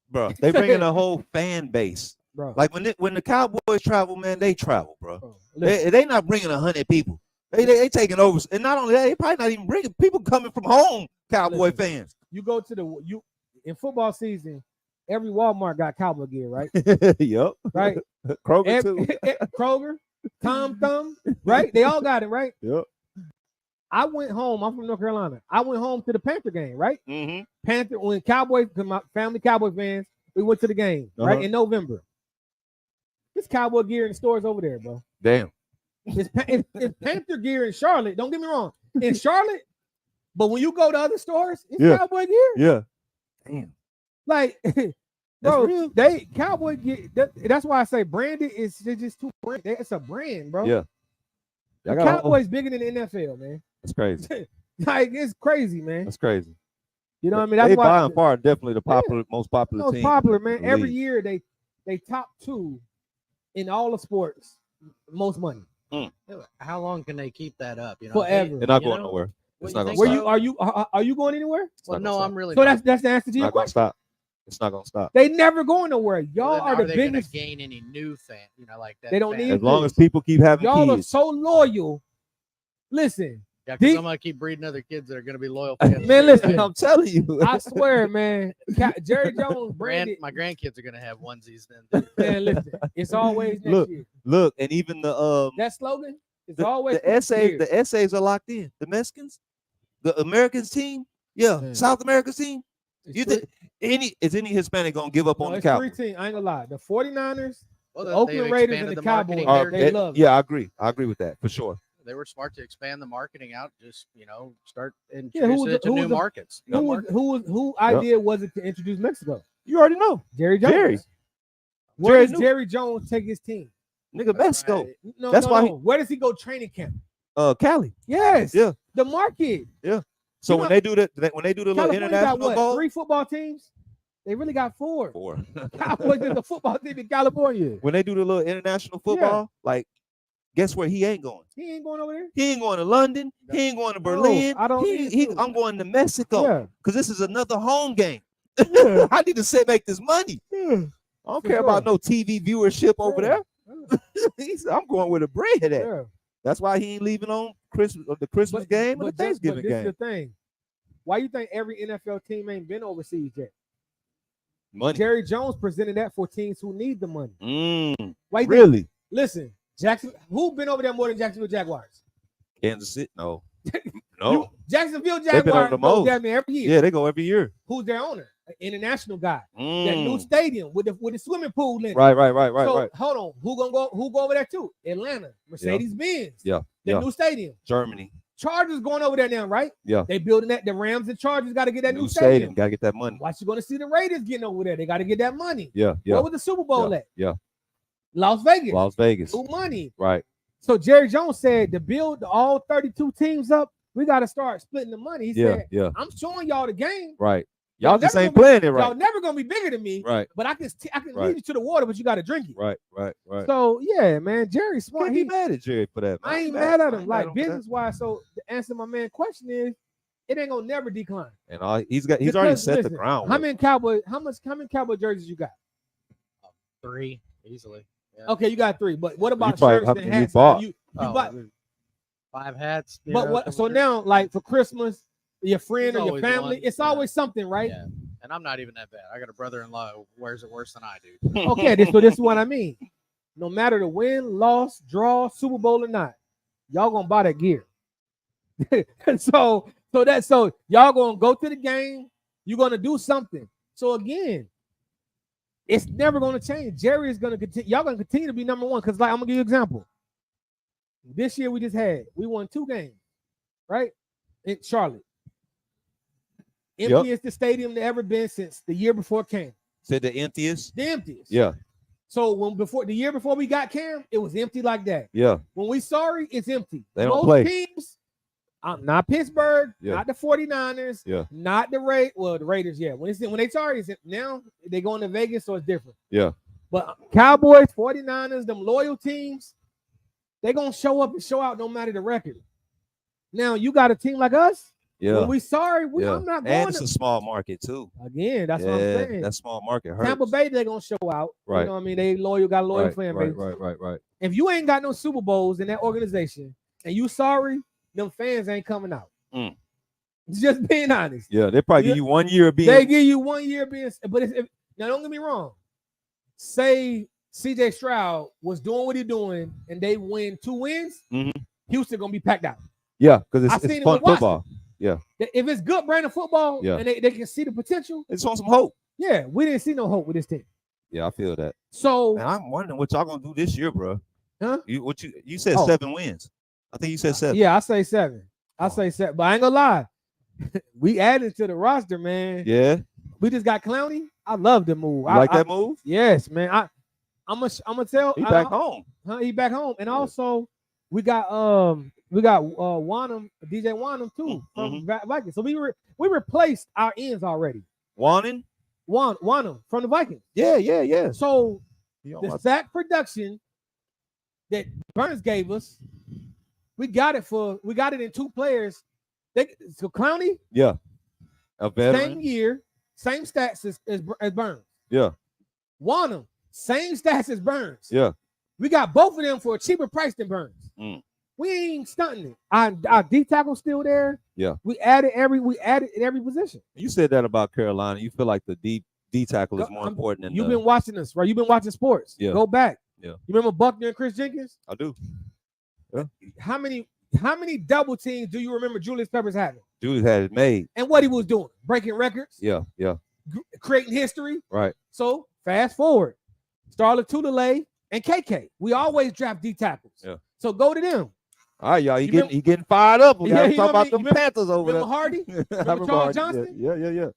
Bro, they bringing a whole fan base. bro. Like when the Cowboys travel, man, they travel, bro. Listen, They not bringing 100 people. They taking over, and not only that, they probably not even bringing people coming from home. Cowboy Listen. fans. you go to in football season, every Walmart got Cowboy gear, right? Yep. Right. Kroger too. Kroger, Tom Thumb, right? They all got it, right? Yep. I went home. I'm from North Carolina. I went home to the Panther game, right? Mm-hmm. Panther, when Cowboys, because my family Cowboy fans, we went to the game, right? In November. This Cowboy gear in the stores over there, bro. Damn. It's Panther gear in Charlotte. Don't get me wrong. In Charlotte, but when you go to other stores, it's Yeah. Cowboy gear. Yeah. Damn. Like, bro, they Cowboy gear. That's why I say branded is just too brand. It's a brand, bro. Yeah. The Cowboys bigger than the NFL, man. That's crazy. Like, it's crazy, man. That's crazy. You know what I mean? That's They why by and far definitely the most popular most team. popular, man. in the Every league. year they top 2 in all the sports, most money. How long can they keep that up? You know, Forever. They're not you going know, nowhere. what It's you not think gonna about- stop. Are you going anywhere? Well, not no, gonna I'm stop. really. So not. that's the answer to It's your not gonna question. stop. It's not gonna stop. They never going nowhere. Y'all Well, then are the they gonna biggest. gain any new fan? You know, like that. They don't fan? need As long as people keep having Y'all are kids. so loyal. Listen, Yeah, because Deep- I'm gonna keep breeding other kids that are gonna be loyal fans. man, listen. I'm telling you. I swear, man. Jerry Jones branded. My grandkids are gonna have onesies then. Man, listen. It's always next Look, year. Look, and even the That slogan is the, always the essays, year. the essays are locked in. The Mexicans, the Americans team, yeah, Man. South America's team. It's You three- think any Hispanic gonna give up no, on the it's 3 Cowboys? teams. I ain't gonna lie. The 49ers, Well, The they- Oakland they've Raiders and expanded the marketing Cowboys, there, they too. love it. Yeah, I agree. I agree with that for sure. They were smart to expand the marketing out. Just start Yeah, introducing it to new markets. Who idea was it to introduce Mexico? You already know, Jerry Jones. Jerry. Where Jerry does knew. Jerry Jones take his team? nigga. Mexico, No, That's no, why no. Where does he go training camp? Cali. Yes. Yeah. The market. So You when know- they do that, when they do the little California got international what? ball, 3 football teams? They really got 4. 4. Cowboys is a football team in California. When they do the little international football, like, guess where he ain't going? He ain't going over there. He ain't going to London. He ain't going to Berlin. I don't need to. I'm going to Mexico Yeah. because this is another home game. Yeah. I need to make this money. Yeah. I don't For care about sure. no TV viewership over Yeah. there. He said, I'm going where the bread at. Yeah. That's why he ain't leaving on Christmas or the Christmas game or the Thanksgiving this game. is the thing. Why you think every NFL team ain't been overseas yet? Money. Jerry Jones presented that for teams who need the money. Why you think- Really? Listen, Jackson. Who been over there more than Jacksonville Jaguars? Kansas City? No. No. Jacksonville been on Jaguars the go most. down there every year. Yeah, they go every year. Who's their owner? An international guy. That new Mm. stadium with the swimming pool in it. Right. So hold on, who go over there too? Atlanta, Mercedes-Benz. Yeah. The new stadium. Germany. Chargers going over there now, right? Yeah. They building that. The Rams and Chargers got to get that New new stadium. Got to get that money. Watch, you going to see the Raiders getting over there. They got to get that money. Yeah. Where was the Super Bowl at? Yeah. Las Vegas. Las Vegas. New money. Right. So Jerry Jones said to build all 32 teams up, we got to start splitting the money. He said, I'm showing y'all the game. Right. Y'all just never ain't playing it right. Y'all never gonna be bigger than me. Right. But I can lead you to the water, but you got to drink it. Right. So yeah, man, Jerry's smart. Can't be mad at Jerry for that. Man. I ain't mad at him. Like business wise. So the answer to my man question is, it ain't gonna never decline. And he's already set the ground. How many Cowboy jerseys you got? 3 easily. Yeah. Okay, you got 3. But what about probably- shirts how and many you hats? bought? You Oh, bought, 5 hats. but what? So now, like for Christmas, your friend There's or your always family, one. it's Yeah. always something, right? Yeah. And I'm not even that bad. I got a brother-in-law who wears it worse than I do. Okay, this is what I mean. No matter the win, loss, draw, Super Bowl or not, y'all gonna buy that gear. And so y'all gonna go to the game. You're gonna do something. So again, it's never gonna change. Jerry is gonna continue. Y'all gonna continue to be number one. Because like I'm gonna give you an example. This year we won 2 games, right? In Charlotte. Emptiest the stadium that ever been since the year before Cam. Said the emptiest? The emptiest. Yeah. So the year before we got Cam, it was empty like that. Yeah. When we sorry, it's empty. They don't Most play. teams, not Pittsburgh, Yeah. not the 49ers, Yeah. not the the Raiders, yeah. When they sorry, it's now they going to Vegas, so it's different. Yeah. But Cowboys, 49ers, them loyal teams, they gonna show up and show out no matter the record. Now you got a team like us. Yeah. When we sorry, yeah. I'm not going. And it's a small market too. Again, that's what I'm saying. That small market hurts. Tampa Bay, they're gonna show out. Right. You know what I mean? They got a loyal fan base. Right. If you ain't got no Super Bowls in that organization and you sorry, them fans ain't coming out. Just being honest. Yeah, they probably give you 1 year of being. They give you 1 year being, but now don't get me wrong. Say CJ Stroud was doing what he's doing and they win 2 wins, Houston gonna be packed out. Yeah, because it's fun football. Yeah. If it's good brand of football and they can see the potential, it's on some hope. Yeah, we didn't see no hope with this team. Yeah, I feel that. So man, I'm wondering what y'all gonna do this year, bro. Huh? You said 7 wins. I think you said 7. Yeah, I say 7. I say 7, but I ain't gonna lie. We added to the roster, man. Yeah. We just got Clowney. I love the move. You like that move? Yes, man. I'm gonna tell. He back home. Huh? He back home, and also we got Wanham, DJ Wanham too from Vikings. So we replaced our ends already. Wanham from the Vikings. Yeah. So the sack production that Burns gave us, we got it in 2 players. So Clowney, a veteran, same year, same stats as Burns. Yeah. Wanham, same stats as Burns. Yeah. We got both of them for a cheaper price than Burns. We ain't stunting it. Our D tackle still there. Yeah. We added in every position. You said that about Carolina. You feel like the D tackle is more important than you've been watching us, right? You've been watching sports. Yeah. Go back. Yeah. You remember Buckner and Chris Jenkins? I do. Yeah. How many double teams do you remember Julius Peppers having? Julius had it made. And what he was doing? Breaking records. Yeah. Creating history. Right. So fast forward. Starla Tulele and KK. We always draft D tackles. Yeah. So go to them. All right, y'all. He getting fired up. We gotta talk about them Panthers over remember there. Hardy? Remember Charles Johnson? Yeah.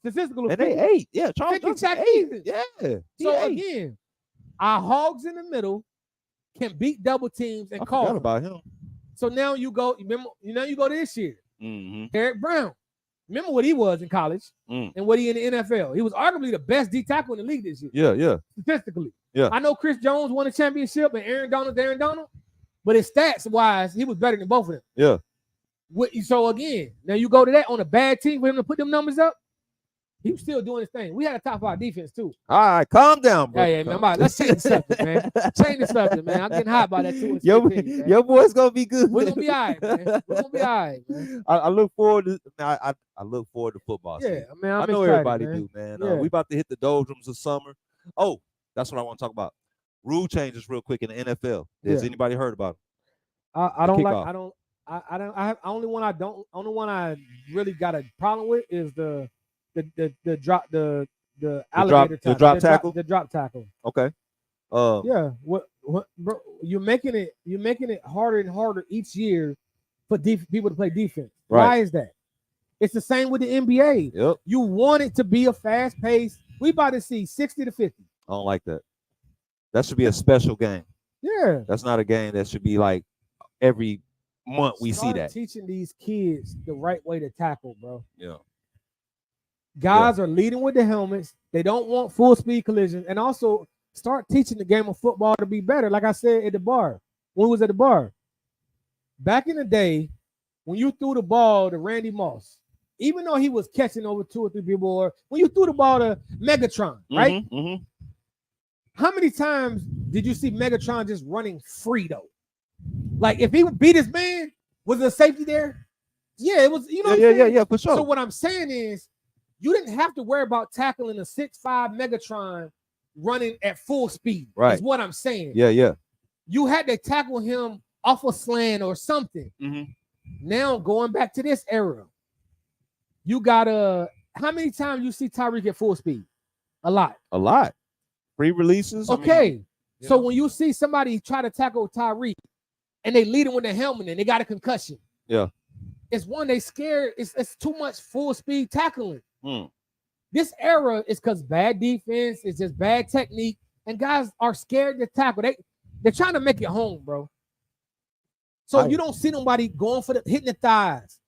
Statistical. And they 8. Yeah, Charles 50 Johnson. sack 8. seasons. Yeah. So again, our hogs in the middle can beat double teams and call. Forgot about him. So now you go. Remember, you go this year. Eric Brown. Remember what he was in college and what he in the NFL. He was arguably the best D tackle in the league this year. Yeah. Statistically. Yeah. I know Chris Jones won a championship and Aaron Donald, but his stats wise, he was better than both of them. Yeah. So again, now you go to that on a bad team for him to put them numbers up. He was still doing his thing. We had a top 5 defense too. All right, calm down, bro. Yeah, man. Let's change the subject, man. Change the subject, man. I'm getting hot by that 2 Your boy's gonna be good. We're gonna be all right, man. We're gonna be all right, man. I look forward to. I look forward to football. Yeah, season. man. I know excited, everybody man. do, man. Yeah. We about to hit the doldrums of summer. Oh, that's what I want to talk about. Rule changes real quick in the NFL. Has anybody heard about them? I don't like. I don't. Only one I don't. Only one I really got a problem with is the drop alligator tackle. The drop tackle. The drop tackle. Okay. Yeah. What bro? You're making it harder and harder each year for people to play defense. Right. Why is that? It's the same with the NBA. Yep. You want it to be a fast pace. We about to see 60 to 50. I don't like that. That should be a special game. Yeah. That's not a game that should be like every month we see that. Teaching these kids the right way to tackle, bro. Yeah. Guys are leading with the helmets. They don't want full speed collisions. And also start teaching the game of football to be better. Like I said at the bar, when we was at the bar. Back in the day, when you threw the ball to Randy Moss, even though he was catching over 2 or 3 people, or when you threw the ball to Megatron, right? Mm-hmm. How many times did you see Megatron just running free though? Like if he would beat his man, was there safety there? Yeah, it was. You know, yeah, for sure. So what I'm saying is, you didn't have to worry about tackling a 6'5" Megatron running at full speed. Right. Is what I'm saying. Yeah. You had to tackle him off a slant or something. Mm-hmm. Now going back to this era, you got how many times you see Tyreek at full speed? A lot. Free releases. Okay. So when you see somebody try to tackle Tyreek and they lead him with a helmet and they got a concussion. Yeah. It's one they scared. It's too much full speed tackling. Mm. This era is because bad defense, it's just bad technique, and guys are scared to tackle. They're trying to make it home, bro. So you don't see nobody going for hitting the thighs,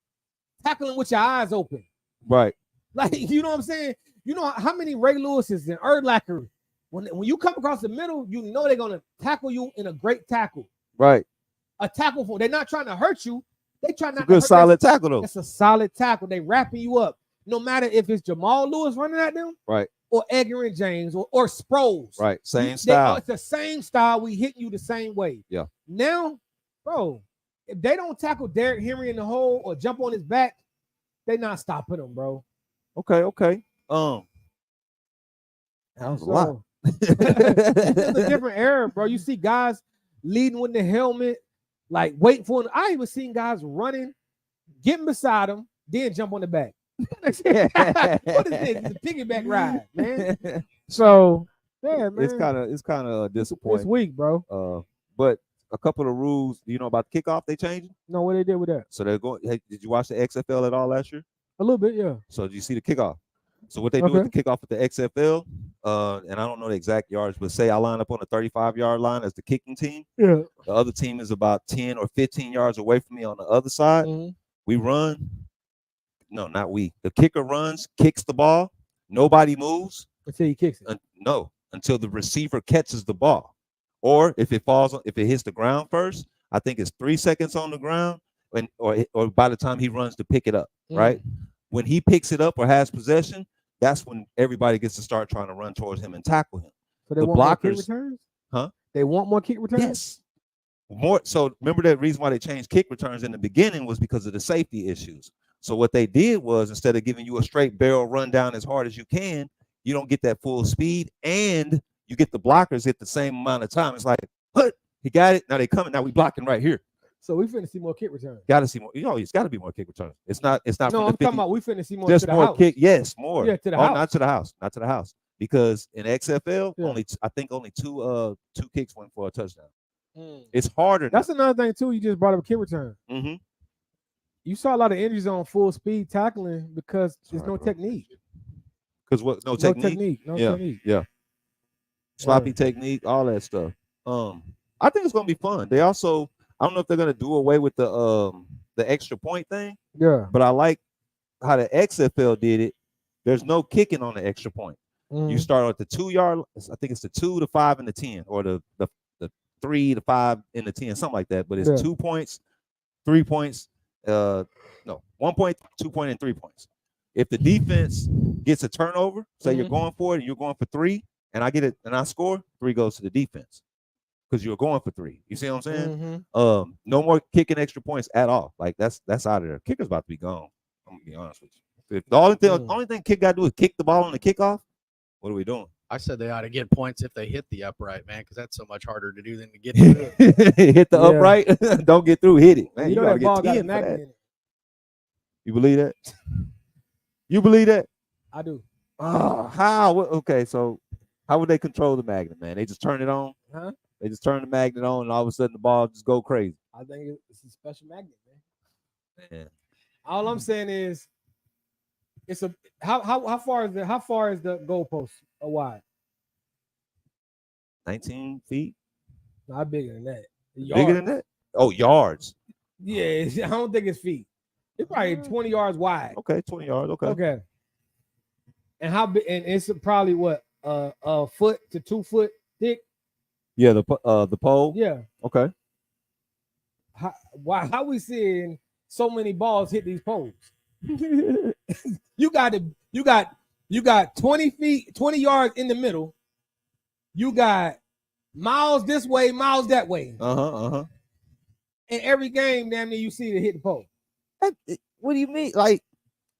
tackling with your eyes open. Right. Like, you know what I'm saying? You know how many Ray Lewis's and Urlacher, when you come across the middle, you know they're gonna tackle you in a great tackle. Right. A tackle for they're not trying to hurt you. They try not to good hurt solid tackle though. It's a solid tackle. They wrapping you up. No matter if it's Jamal Lewis running at them, right, or Edgar and James, or Sproles, right, same style. It's the same style. We hitting you the same way. Yeah. Now, bro, if they don't tackle Derrick Henry in the hole or jump on his back, they not stopping him, bro. Okay. That was a lot. It's a different era, bro. You see guys leading with the helmet, like waiting for him. I even seen guys running, getting beside him, then jump on the back. What is this? It's a piggyback ride, man. So yeah, man. It's kind of disappointing. It's weak, bro. But a couple of rules. Do you know about the kickoff? They changed? No, what they did with that? So they're going. Hey, did you watch the XFL at all last year? A little bit, yeah. So did you see the kickoff? So what they do with the kickoff with the XFL, and I don't know the exact yards, but say I line up on the 35-yard line as the kicking team. Yeah. The other team is about 10 or 15 yards away from me on the other side. Mm-hmm. We run. No, not we. The kicker runs, kicks the ball. Nobody moves until he kicks it. No, until the receiver catches the ball, or if it hits the ground first. I think it's 3 seconds on the ground, or by the time he runs to pick it up. Right when he picks it up or has possession, that's when everybody gets to start trying to run towards him and tackle him. So they want more kick returns? Huh? They want more kick returns? Yes. More. So remember that reason why they changed kick returns in the beginning was because of the safety issues. So what they did was, instead of giving you a straight barrel run down as hard as you can, you don't get that full speed, and you get the blockers at the same amount of time. It's like, what? He got it. Now they coming. Now we blocking right here. So we finna see more kick returns. Got to see more. It's got to be more kick returns. It's not. No, I'm talking about we finna see more. Just to the more house. kick. Yes, more. Yeah, to the house. Not to the house. Not to the house. Because in XFL, I think only two kicks went for a touchdown. It's harder. That's another thing too. You just brought up kick return. Mm-hmm. You saw a lot of injuries on full speed tackling because there's no technique. Because what? No technique. No technique. Yeah. Sloppy technique, all that stuff. I think it's gonna be fun. They also, I don't know if they're gonna do away with the extra point thing. Yeah. But I like how the XFL did it. There's no kicking on the extra point. You start at the 2 yard. I think it's the 2, the 5, and the 10, or the 3, the 5, and the 10, something like that. But it's 2 points, 3 points. 1 point, 2 point, and 3 points. If the defense gets a turnover, say you're going for it and you're going for 3, and I get it and I score, 3 goes to the defense because you're going for 3. You see what I'm saying? No more kicking extra points at all. Like that's out of there. Kicker's about to be gone. I'm gonna be honest with you. If the only thing kick got to do is kick the ball on the kickoff, what are we doing? I said they ought to get points if they hit the upright, man, because that's so much harder to do than to get through it. Hit the Yeah. upright. Don't get through. Hit it, man. you know gotta that ball get got a 10 for magnet that. in it. You believe that? You believe that? I do. How? Okay, so how would they control the magnet, man? They just turn it on. Huh? They just turn the magnet on, and all of a sudden the ball just go crazy. I think it's a special magnet, man. Man. All I'm saying is, it's a how far is the goalpost or wide? 19 feet. Not bigger than that. Bigger than that? Oh, yards. Yeah, I don't think it's feet. It's probably 20 yards wide. Okay, 20 yards. Okay. Okay. And how big? And it's probably what a foot to 2 foot thick. Yeah, the pole. Yeah. Okay. How we seeing so many balls hit these poles? You got 20 feet, 20 yards in the middle. You got miles this way, miles that way. In every game, damn near you see it hit the pole. What do you mean? Like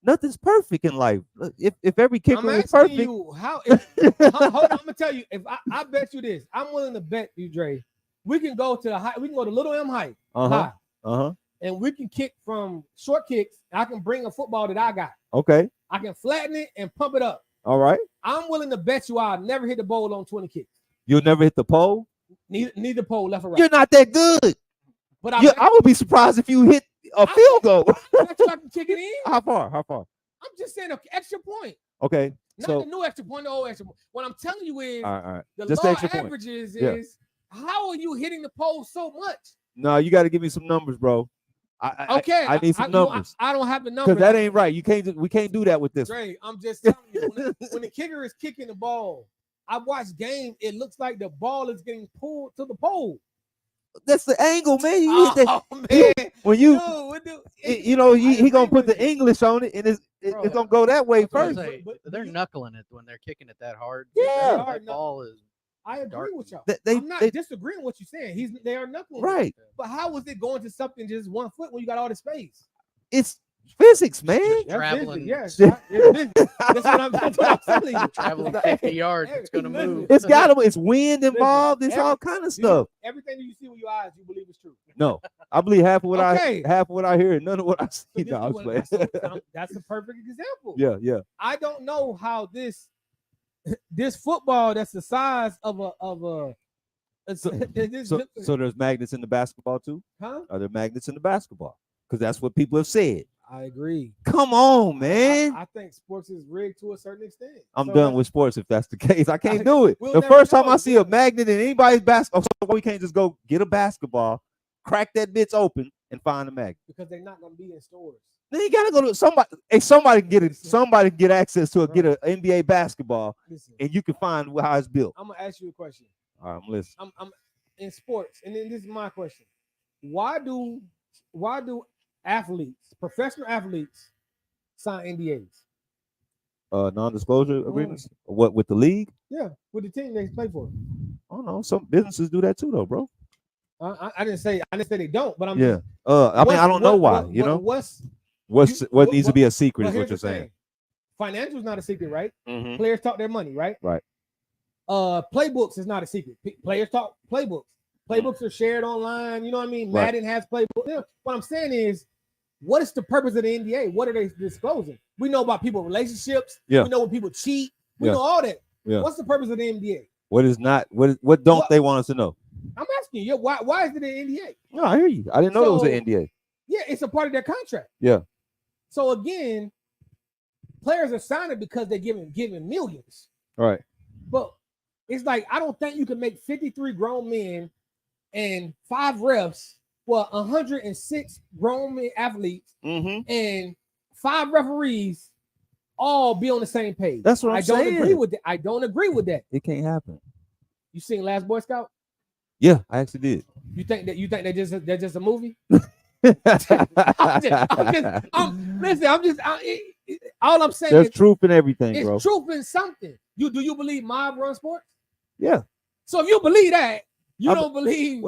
nothing's perfect in life. If every kicker I'm was asking perfect, you how. Hold on, I'm gonna tell you. If I bet you this, I'm willing to bet you, Dre. We can go to the high. We can go to Little M height, high, and we can kick from short kicks. I can bring a football that I got. Okay. I can flatten it and pump it up. All right. I'm willing to bet you I'll never hit the bowl on 20 kicks. You'll never hit the pole. Neither pole, left or right. You're not that good. But I would be surprised if you hit a field goal. I can kick it in. How far? How far? I'm just saying an extra point. Okay. Not So the new extra point, the old extra point. What I'm telling you is all right. the Just law extra point. averages Yeah. is how are you hitting the pole so much? No, you got to give me some numbers, bro. I need some numbers. I don't have the numbers. Because that ain't right. We can't do that with this. Dre, I'm just telling you, when the kicker is kicking the ball, I watch game. It looks like the ball is getting pulled to the pole. That's the angle, man. You hit that, man. when you, Dude, he gonna put the English on it, and it's gonna go that way first. They're knuckling it when they're kicking it that hard. Yeah. That ball is. I agree with y'all. I'm not disagreeing with what you're saying. They are knuckling. Right. But how is it going to something just 1 foot when you got all the space? It's physics, man. Traveling. Yes. That's what I'm telling you. Traveling 50 yards, it's gonna move. It's wind involved. It's all kind of stuff. Everything that you see with your eyes, you believe is true. No, I believe half of what I hear, and none of what I see. That's a perfect example. Yeah. I don't know how this football that's the size of a. So there's magnets in the basketball too? Huh? Are there magnets in the basketball? Because that's what people have said. I agree. Come on, man. I think sports is rigged to a certain extent. I'm done with sports if that's the case. I can't do it. We'll the never first time know. I see a magnet in anybody's basketball, we can't just go get a basketball, crack that bitch open, and find a magnet. Because they're not going to be in stores. Then you gotta go to somebody. Hey, somebody can get it. Somebody can get access to it. Get an NBA basketball, and you can find how it's built. I'm gonna ask you a question. All right, I'm listening. I'm in sports, and then this is my question: Why do athletes, professional athletes, sign NDAs? Non-disclosure agreements. What with the league? Yeah, with the team they play for. I don't know. Some businesses do that too, though, bro. I didn't say they don't, but I'm I don't know why. What needs to be a secret is what you're saying. Financial is not a secret, right? Mm-hmm. Players talk their money, right? Right. Playbooks is not a secret. Players talk playbooks. Playbooks are shared online. You know what I mean? Right. Madden has playbooks. What I'm saying is, what is the purpose of the NDA? What are they disclosing? We know about people's relationships. Yeah. We know when people cheat. We know all that. Yeah. What's the purpose of the NDA? What don't they want us to know? I'm asking you, why is it an NDA? No, I hear you. I didn't know it was an NDA. Yeah, it's a part of their contract. Yeah. So again, players are signing because they're giving millions. Right. But it's like, I don't think you can make 53 grown men and 5 refs, 106 grown men athletes, and 5 referees all be on the same page. That's what I'm saying. I don't agree with that. It can't happen. You seen Last Boy Scout? Yeah, I actually did. You think they're just a movie? All I'm saying there's is truth in everything, it's bro. truth in something. Do you believe mob run sports? Yeah. So if you believe that, you don't believe.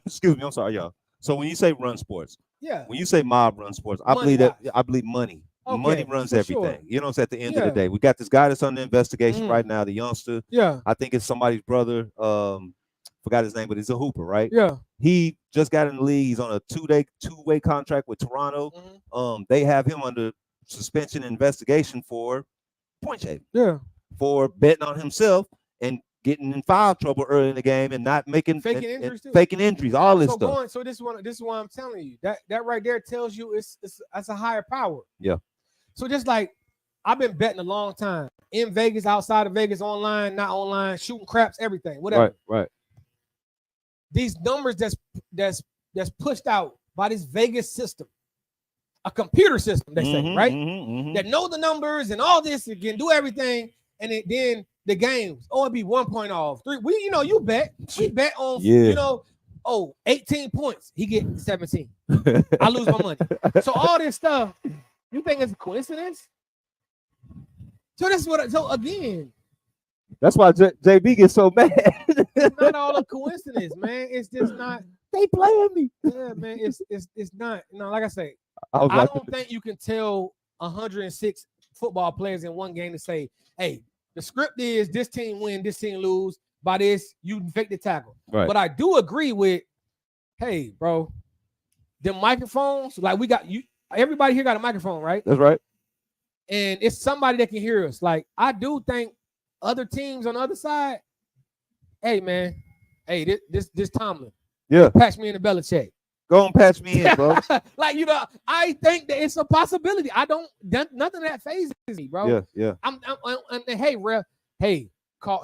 Excuse me, I'm sorry, y'all. So when you say run sports, yeah. When you say mob run sports, I Money believe that. wise. I believe money. money runs for everything. sure. You know what I'm saying? At the end of the Yeah. day, we got this guy that's under investigation Mhm. right now, the youngster. Yeah, I think it's somebody's brother. Forgot his name, but he's a hooper, right? yeah. He just got in the league. He's on a two-way contract with Toronto. Mhm. They have him under suspension investigation for point shaving, Yeah. for betting on himself and getting in foul trouble early in the game and not making Faking and injuries too. faking injuries, all this So stuff. going, so this is why I'm telling you that right there tells you it's that's a higher power. Yeah. So just like I've been betting a long time in Vegas, outside of Vegas, online, not online, shooting craps, everything, whatever. Right. These numbers that's pushed out by this Vegas system, a computer system, they say, right? That know the numbers and all this, it can do everything, and then the games, it'd be 1 point off. 3, you bet. We bet on 18 points. He get 17. I lose my money. So all this stuff, you think it's a coincidence? So that's again, That's why JB gets so mad. it's not all a coincidence, man. It's just not. They playing me. Yeah, man. It's not. Like I say, I don't think you can tell 106 football players in one game to say, "Hey, the script is this team win, this team lose. By this, you fake the tackle." Right. But I do agree with, hey, bro, the microphones, like we got you. Everybody here got a microphone, right? That's right. And it's somebody that can hear us. Like I do think other teams on the other side, hey man, hey, this Tomlin. Yeah. Patch me in the Belichick. Go and patch me in, bro. Like, I think that it's a possibility. Nothing that phases me, bro. Yeah. I'm hey, ref,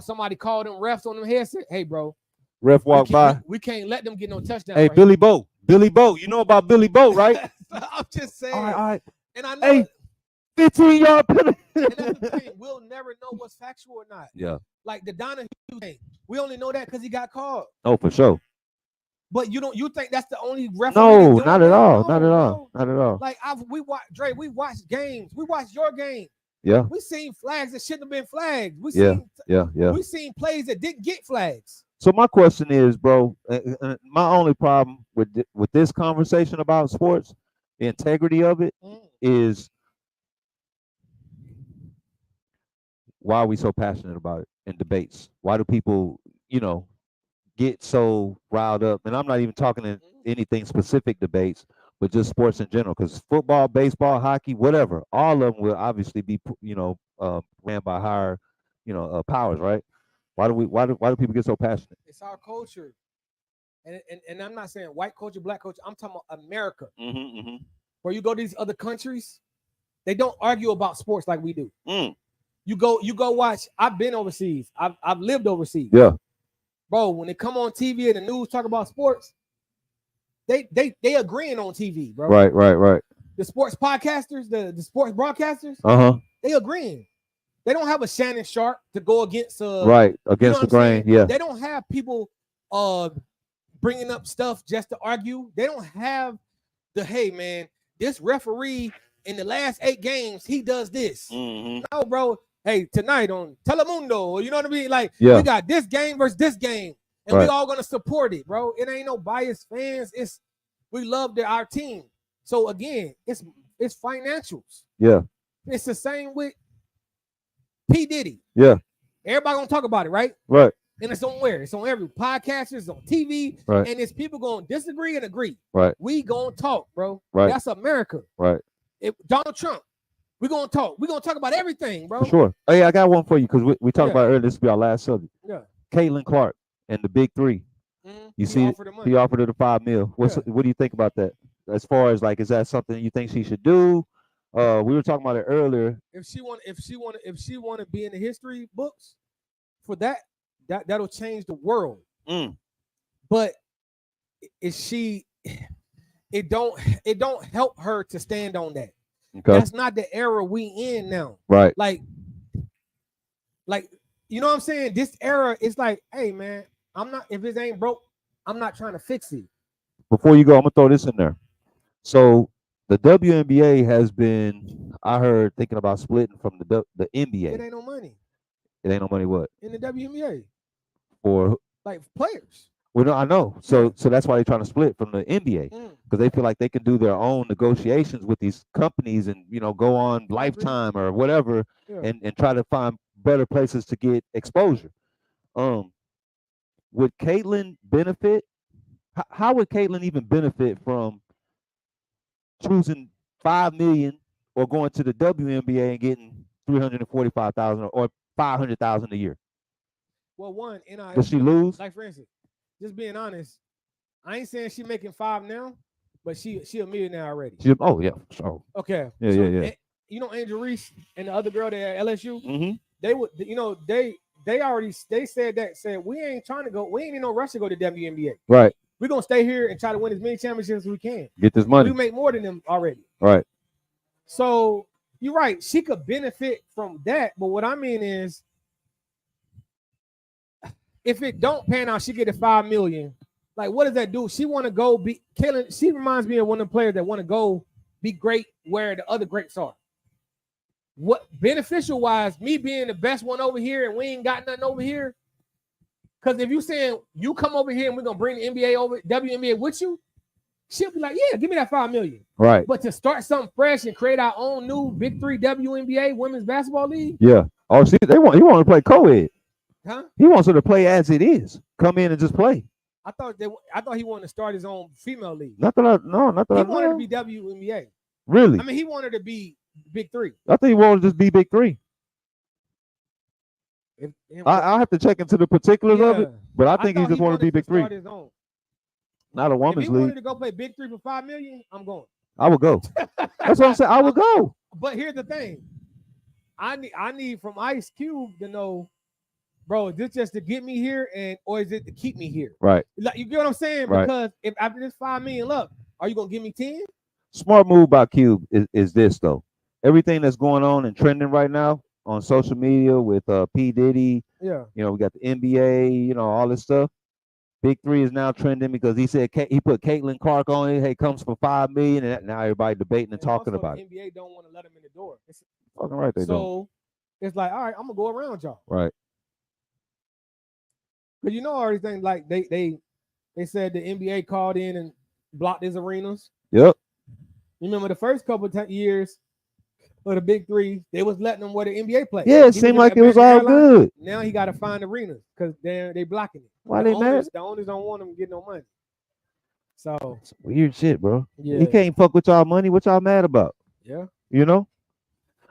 somebody called them refs on them headset. Hey, bro. Ref walk by. We can't let them get no touchdown. Hey, right Billy Bo. You know about Billy Bo, right? I'm just saying. All right. And I know. Hey, 15-yard penalty. And that's the thing. We'll never know what's factual or not. Yeah. Like the Donahue thing. We only know that because he got called. Oh, for sure. But you think that's the only referee? No, not at all. Not at all. Not at all. Like we watched games. We watched your game. Yeah. We seen flags that shouldn't have been flags. We seen plays that didn't get flags. So my question is, bro, my only problem with this conversation about sports, the integrity of it, is why are we so passionate about it in debates? Why do people, get so riled up? And I'm not even talking in anything specific debates, but just sports in general. Because football, baseball, hockey, whatever, all of them will obviously be, ran by higher, powers, right? Why do people get so passionate? It's our culture, and I'm not saying white culture, black culture. I'm talking about America. Where you go to these other countries, they don't argue about sports like we do. You go watch. I've been overseas. I've lived overseas. Yeah. Bro, when they come on TV and the news talk about sports, they agreeing on TV, bro. Right. The sports podcasters, the sports broadcasters, they agreeing. They don't have a Shannon Sharp to go against against the grain. Yeah. They don't have people bringing up stuff just to argue. They don't have hey man, this referee in the last 8 games, he does this. No, bro. Hey, tonight on Telemundo, you know what I mean? Like, we got this game versus this game, and we all gonna support it, bro. It ain't no biased fans. We love our team. So again, it's financials. Yeah. It's the same with P. Diddy. Yeah. Everybody gonna talk about it, right? Right. And it's on where? It's on every podcast, it's on TV, right. And it's people gonna disagree and agree. Right. We gonna talk, bro. Right. That's America. Right. Donald Trump. We're gonna talk. We're gonna talk about everything, bro. For sure. Hey, I got one for you because we talked about earlier. This will be our last subject. Yeah. Caitlin Clark and the Big Three. You see, he offered her the $5 million. What do you think about that? As far as is that something you think she should do? We were talking about it earlier. If she want to be in the history books, for that'll change the world. But it don't help her to stand on that. Okay. That's not the era we in now. Right. Like you know what I'm saying? This era is like, hey man, if it ain't broke, I'm not trying to fix it. Before you go, I'm gonna throw this in there. So the WNBA has been, I heard, thinking about splitting from the NBA. It ain't no money. It ain't no money what? In the WNBA. For like players. Well, no, I know. So that's why they're trying to split from the NBA because they feel like they can do their own negotiations with these companies and go on Lifetime or whatever and try to find better places to get exposure. Would Caitlyn benefit? How would Caitlyn even benefit from choosing $5 million or going to the WNBA and getting $345,000 or $500,000 a year? Well, one, NIL. Does she lose? Like for instance, just being honest, I ain't saying she making 5 now, but she a millionaire already. Oh yeah, sure. Okay. Yeah, so, yeah. You know, Angel Reese and the other girl there at LSU, Mm-hmm. they would, they said we ain't trying to go, we ain't in no rush to go to WNBA. Right. We're gonna stay here and try to win as many championships as we can. Get this money. We make more than them already. Right. So you're right. She could benefit from that, but what I mean is, if it don't pan out, she get a $5 million. Like, what does that do? She want to go be Caitlyn. She reminds me of one of the players that want to go be great where the other greats are. What beneficial wise, me being the best one over here and we ain't got nothing over here. Because if you saying you come over here and we're gonna bring the NBA over, WNBA with you, she'll be like, yeah, give me that $5 million. Right. But to start something fresh and create our own new Big 3 WNBA Women's Basketball League. Yeah. Oh, see, he want to play co-ed. Huh? He wants her to play as it is. Come in and just play. I thought he wanted to start his own female league. Not that I He wanted to be WNBA. Really? I mean, he wanted to be Big 3. I think he wanted to just be Big 3. I'll have to check into the particulars of it, but I think he just wanted to be Big 3. Not a woman's if he league. wanted to go play Big 3 for $5 million, I'm going. I would go. That's what I'm saying. I would go. But here's the thing. I need from Ice Cube to know, bro, is this just to get me here or is it to keep me here? Right. Like, you get what I'm saying? Right. Because if after this $5 million, look, are you gonna give me 10? Smart move by Cube is this though. Everything that's going on and trending right now on social media with P. Diddy, we got the NBA, all this stuff. Big 3 is now trending because he said he put Caitlin Clark on it. Hey, comes for $5 million, and now everybody debating and talking about it. The NBA don't want to let him in the door. Fucking right, they don't. So it's like, all right, I'm gonna go around y'all. Right. But everything like they said the NBA called in and blocked his arenas. Yep. You remember the first couple of years for the Big 3, they was letting them where the NBA played. Yeah, it seemed like it was all good. Now he got to find arenas because they blocking it. Why they mad? The owners don't want them to get no money. So it's weird shit, bro. Yeah. He can't fuck with y'all money. What y'all mad about? Yeah.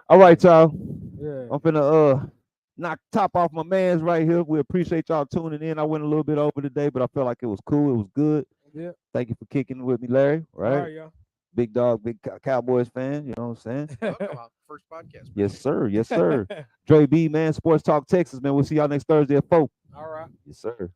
All right, y'all. Yeah. I'm finna knock top off my man's right here. We appreciate y'all tuning in. I went a little bit over today, but I felt like it was cool. It was good. Yeah. Thank you for kicking with me, Larry. Right. All right, y'all. Big dog, big Cowboys fan. You know what I'm saying? Welcome out first podcast. Yes, sir. Yes, sir. Dre B, man. Sports Talk Texas, man. We'll see y'all next Thursday at 4. All right. Yes, sir.